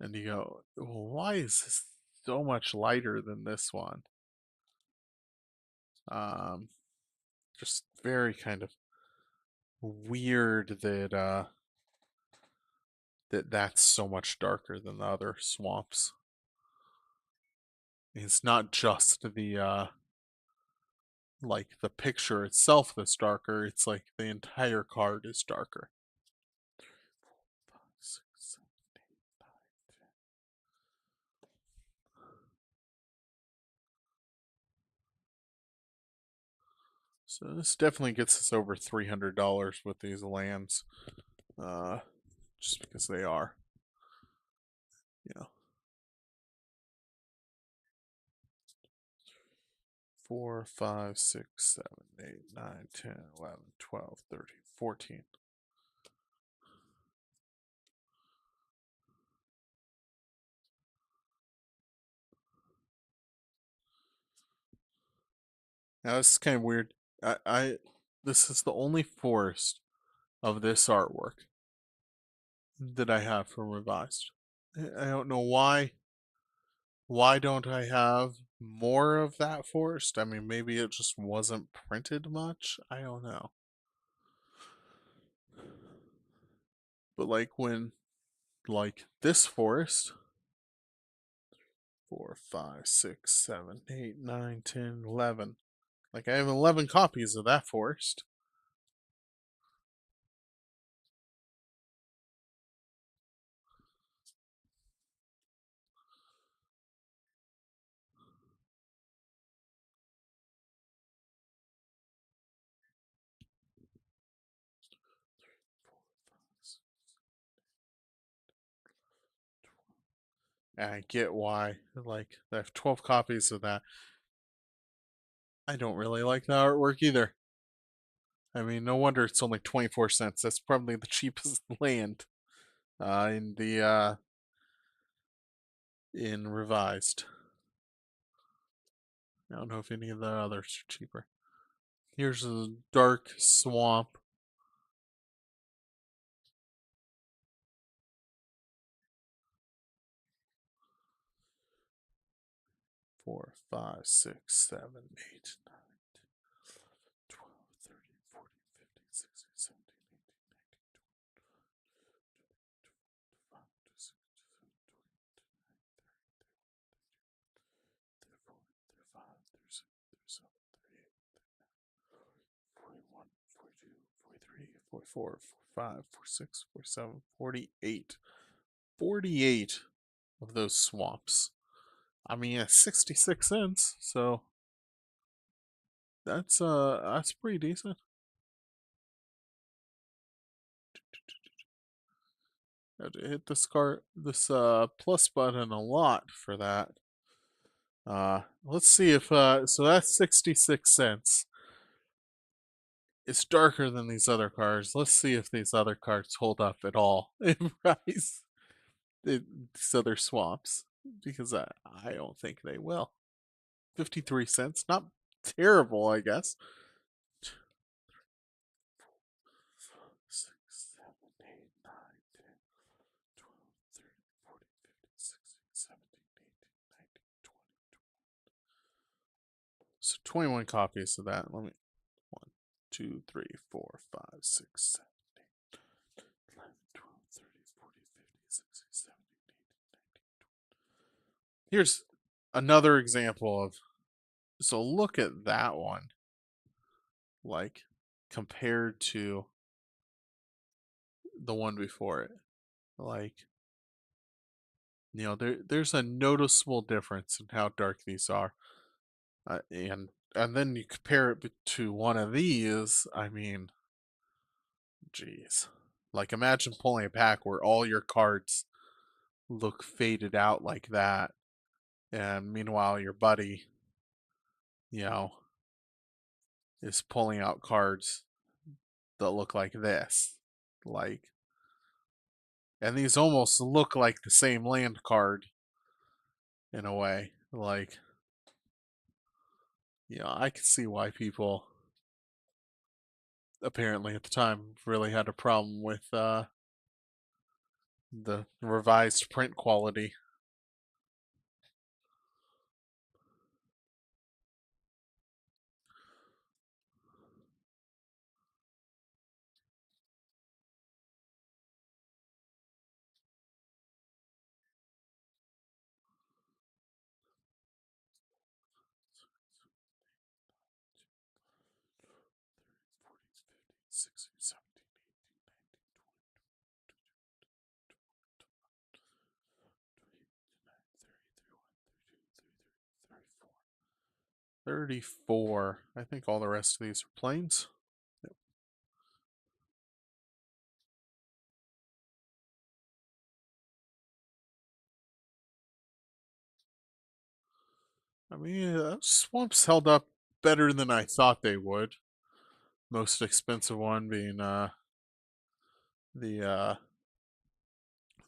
and you go, well, why is this so much lighter than this one? Um, just very kind of weird that's so much darker than the other swamps. It's not just the like the picture itself that's darker, it's like the entire card is darker. 6, 7, 8, 9, 10. So this definitely gets us over $300 with these lands, uh, just because they are, you know, 4, 5, 6, 7, 8, 9, 10, 11, 12, 13, 14. Now this is kind of weird. I this is the only forest of this artwork that I have from Revised. I don't know why. Why don't I have more of that forest? I mean, maybe it just wasn't printed much. I don't know. But like when, like this forest, 4, 5, 6, 7, 8, 9, 10, 11. Like I have 11 copies of that forest. And I get why. Like I have 12 copies of that. I don't really like the artwork either. I mean, no wonder it's only 24 cents. That's probably the cheapest land in the in Revised. I don't know if any of the others are cheaper. Here's a dark swamp. Four, five, six, 7, 8, 9, 12, 13, 14, 15, 16, 17, 44, 45, 46, 47, 48. 48 of those swamps. I mean, it's 66 cents, so that's pretty decent. Had to hit this plus button a lot for that. Let's see if so that's 66 cents. It's darker than these other cards. Let's see if these other cards hold up at all in price. These other swamps, because I don't think they will. 53 cents, not terrible, I guess. 6, 7, 8, 9, 10, 12, 13, 14, 15, 16, 17, 18, 19, 20. So 21 copies of that. Let me 1, 2, 3, 4, 5, 6, 7, 8, 11, 12, 13, 14, 15, 16, 17, 18, 19, 20. Here's another example of, so look at that one, like compared to the one before it. Like, there's a noticeable difference in how dark these are. And then you compare it to one of these. I mean, geez, like imagine pulling a pack where all your cards look faded out like that, and meanwhile your buddy, you know, is pulling out cards that look like this, like, and these almost look like the same land card in a way, like, I can see why people apparently at the time really had a problem with the revised print quality. 34. I think all the rest of these are planes. Yep. I mean, swamps held up better than I thought they would. Most expensive one being the uh,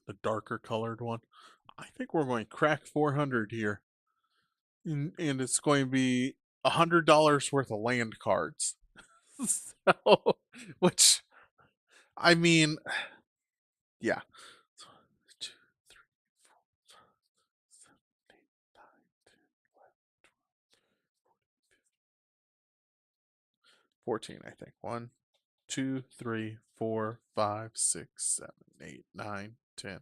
the darker colored one. I think we're going to crack 400 here, and it's going to be $100 worth of land cards. So, which I mean, yeah. 2, 3, 4, 7, 8, 9, 10, 11, 14, I think. 1, 2, 3, 4, 5, 6, 7, 8, 9, 10,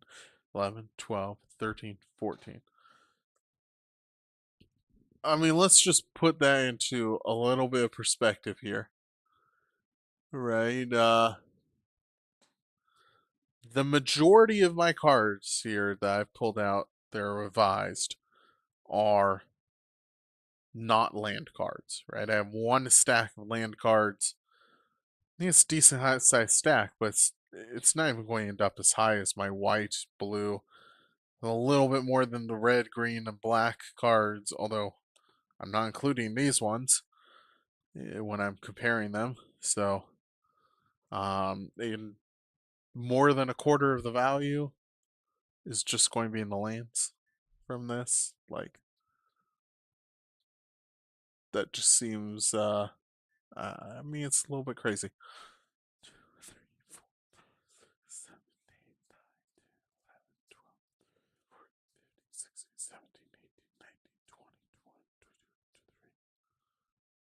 11, 12, 13, 14. I mean, let's just put that into a little bit of perspective here. Right? The majority of my cards here that I've pulled out, they're revised, are not land cards, right? I have one stack of land cards. I think it's a decent sized stack, but it's not even going to end up as high as my white, blue, a little bit more than the red, green, and black cards, although I'm not including these ones when I'm comparing them. So, in more than a quarter of the value is just going to be in the lands from this. Like, that just seems, I mean, it's a little bit crazy. 2, 3, 4, 7, 8, 9, 12, 16, 17, 18,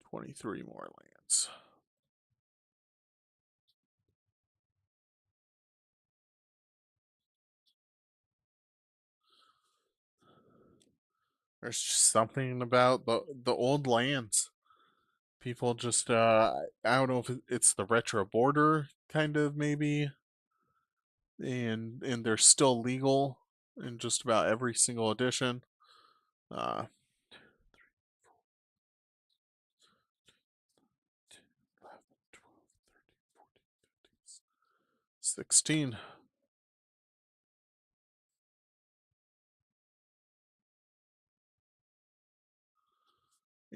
19, 20, 23 more lands. There's just something about the old lands. People just I don't know if it's the retro border kind of maybe, and they're still legal in just about every single edition. Uh 10, 11, 12, 13, 14, 15, 16.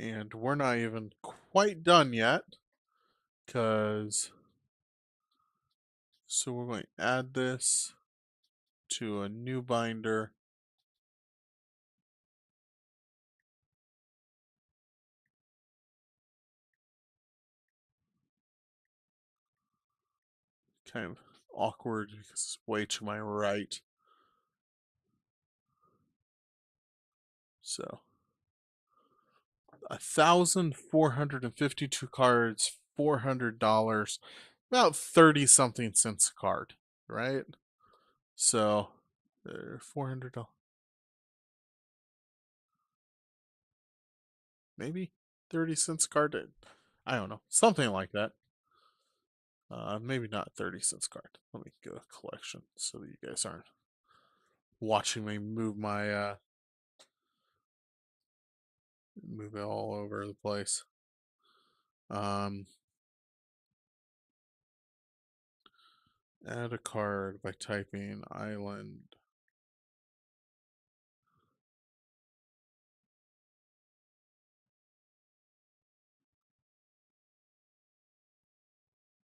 And we're not even quite done yet, because so we're going to add this to a new binder. Kind of awkward because it's way to my right. So 1,452 cards, $400, about 30 something cents a card, right? So $400, maybe 30 cents a card. I don't know, something like that. Maybe not 30 cents a card. Let me go to collection so that you guys aren't watching me move it all over the place. Um, add a card by typing island.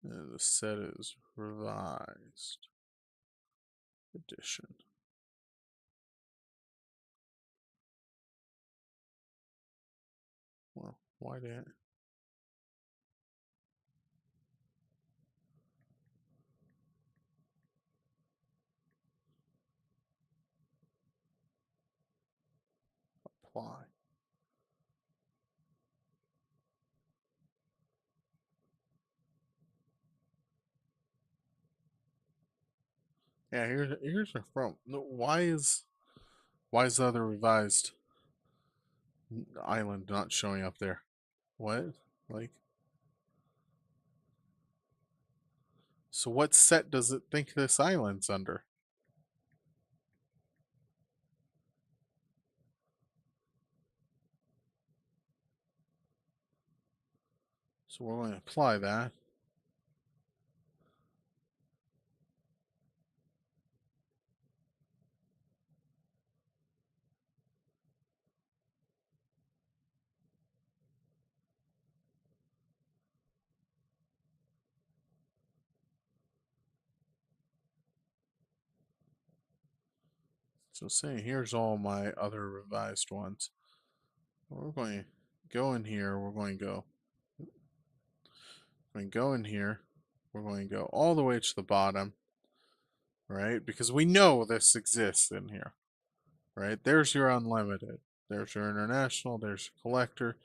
And the set is revised edition. Well, why didn't apply? Yeah, here's the problem. Why is the other revised island not showing up there? What? Like, so what set does it think this island's under? So we're going to apply that. So say here's all my other revised ones. We're going to go in here. We're going to go in here. We're going to go all the way to the bottom, right? Because we know this exists in here, right? There's your unlimited. There's your international. There's your collector.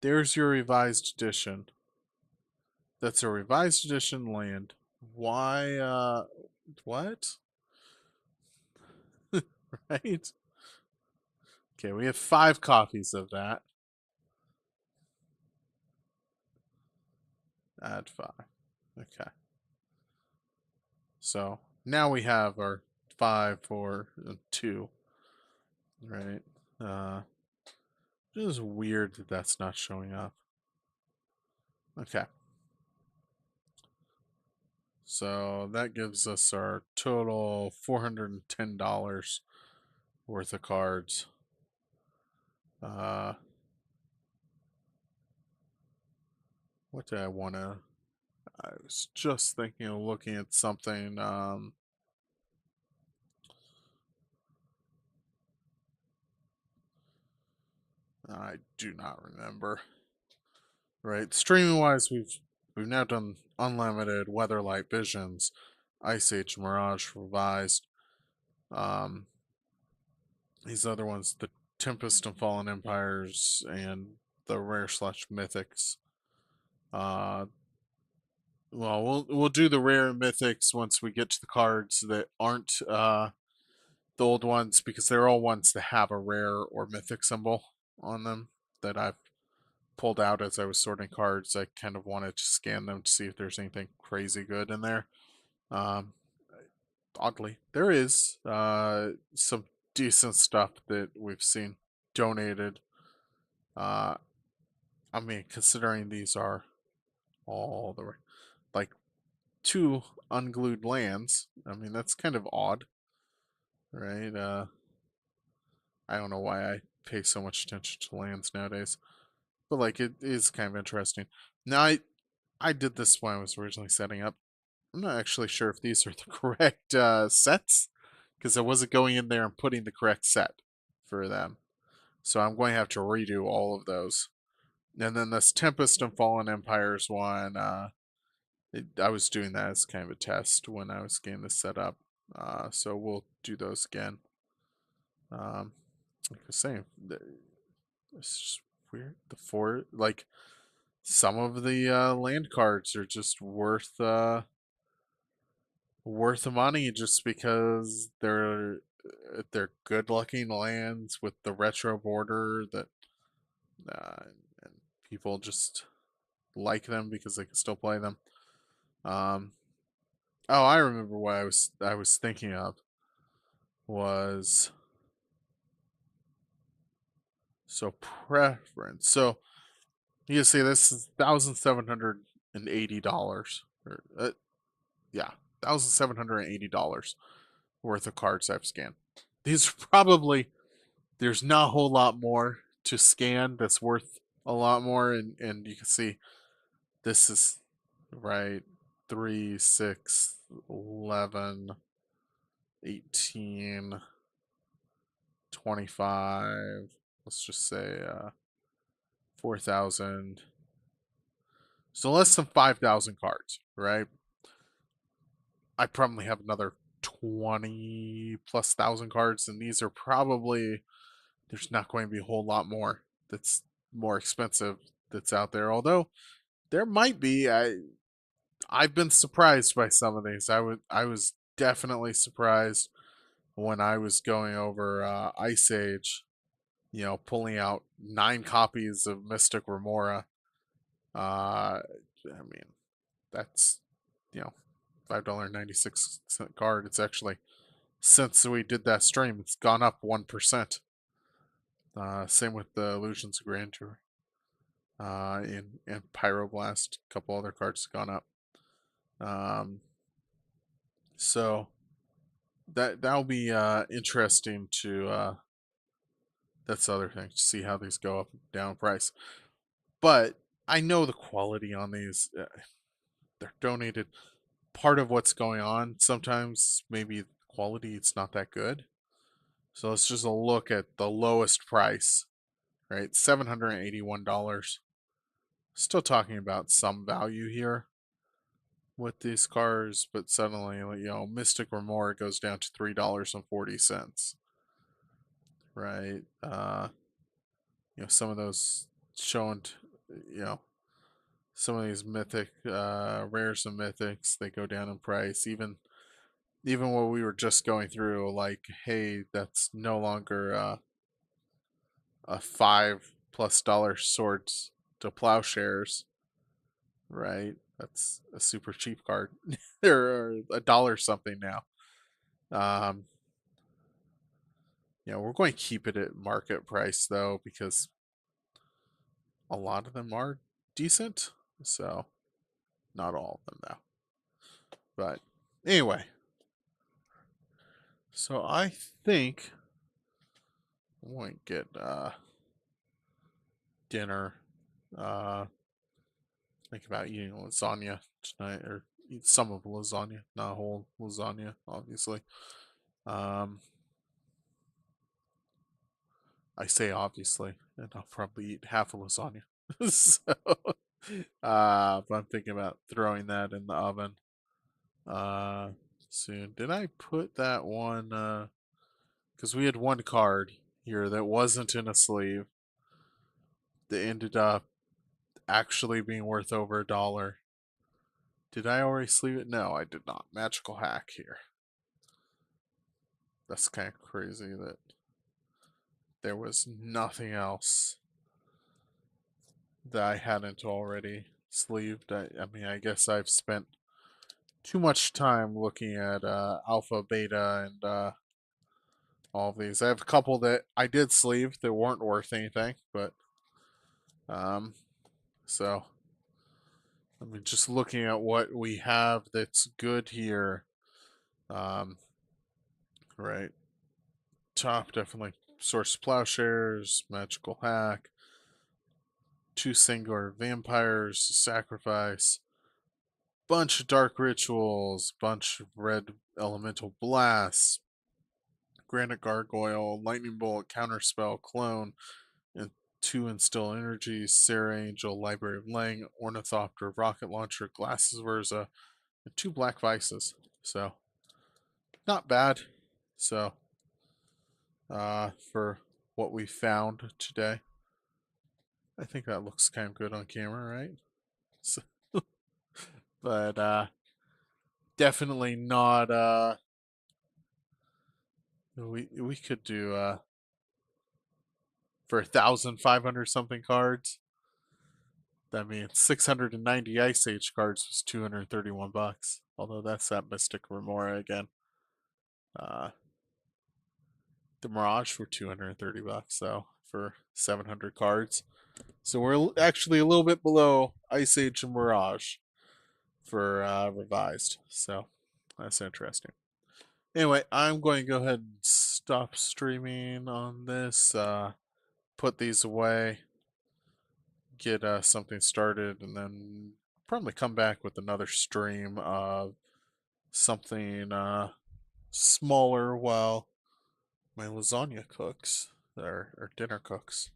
There's your revised edition. That's a revised edition land. Why, what? Right? Okay, we have 5 copies of that. Add 5. Okay. So now we have our 5, 4, and 2. Right? It is weird that that's not showing up. Okay. So that gives us our total $410 worth of cards. What did I want to? I was just thinking of looking at something. I do not remember. Right, streaming wise, we've now done Unlimited, Weatherlight Visions, Ice Age Mirage Revised. Um, these other ones, the Tempest and Fallen Empires, and the Rare slash Mythics. Uh, well, we'll do the Rare and Mythics once we get to the cards that aren't the old ones, because they're all ones that have a rare or mythic symbol on them that I've pulled out as I was sorting cards. I kind of wanted to scan them to see if there's anything crazy good in there. Um, Oddly, there is some decent stuff that we've seen donated. Uh, I mean, considering these are all the like 2 unglued lands, I mean that's kind of odd, right? I don't know why I pay so much attention to lands nowadays, but like it is kind of interesting. Now I did this when I was originally setting up. I'm not actually sure if these are the correct sets, because I wasn't going in there and putting the correct set for them. So I'm going to have to redo all of those. And then this Tempest and Fallen Empires one, I was doing that as kind of a test when I was getting this set up. So we'll do those again. Like I was saying, it's just weird. Like some of the land cards are just worth the money just because they're good looking lands with the retro border that uh, and people just like them because they can still play them. Um, oh, I remember what I was thinking of was so preference. So you can see this is $1,780 or yeah, $1,780 worth of cards I've scanned. These are probably there's not a whole lot more to scan that's worth a lot more, and you can see this is right 3, 6, 11, 18, 25. Let's just say 4,000. So less than 5,000 cards, right? I probably have another 20 plus thousand cards, and these are probably there's not going to be a whole lot more that's more expensive that's out there. Although there might be. I've been surprised by some of these. I was definitely surprised when I was going over Ice Age, pulling out 9 copies of Mystic Remora. I mean, that's $5.96 card. It's actually since we did that stream, it's gone up 1%. Same with the Illusions of Grandeur. and Pyroblast. A couple other cards have gone up. Um, so that'll be interesting to. That's the other thing to see how these go up and down in price. But I know the quality on these. They're donated. Part of what's going on sometimes maybe quality it's not that good. So let's just look at the lowest price, right? $781. Still talking about some value here with these cars, but suddenly, Mystic Remora goes down to $3.40, right? Some of those shown, you know, some of these mythic, rares and mythics, they go down in price. Even what we were just going through, like, hey, that's no longer a $5+ swords to plowshares, right? That's a super cheap card. They're a dollar something now. Um, we're going to keep it at market price though, because a lot of them are decent. So, not all of them though. But anyway, so I think I might get dinner. Think about eating lasagna tonight, or eat some of lasagna, not whole lasagna, obviously. Um, I say obviously, and I'll probably eat half a lasagna. So, but I'm thinking about throwing that in the oven soon. Did I put that one? Because we had one card here that wasn't in a sleeve that ended up actually being worth over $1. Did I already sleeve it? No, I did not. Magical hack here. That's kind of crazy that there was nothing else that I hadn't already sleeved. I mean, I guess I've spent too much time looking at alpha, beta, and all of these. I have a couple that I did sleeve that weren't worth anything, but um, so I mean, just looking at what we have that's good here, um, right? Top definitely source plowshares, magical hack, two singular vampires, sacrifice, bunch of dark rituals, bunch of red elemental blasts, granite gargoyle, lightning bolt, counterspell, clone, and two instill energies, Sarah Angel, Library of Lang, Ornithopter, rocket launcher, glasses Versa, and two black vices. So not bad. So for what we found today, I think that looks kind of good on camera, right? So, but definitely not we could do for 1,500 something cards. That means 690 Ice Age cards was $231. Although that's that Mystic Remora again. Uh, the Mirage for $230 though for 700 cards. So we're actually a little bit below Ice Age and Mirage for revised. So that's interesting. Anyway, I'm going to go ahead and stop streaming on this. Put these away, get something started, and then probably come back with another stream of something smaller while my lasagna cooks or dinner cooks.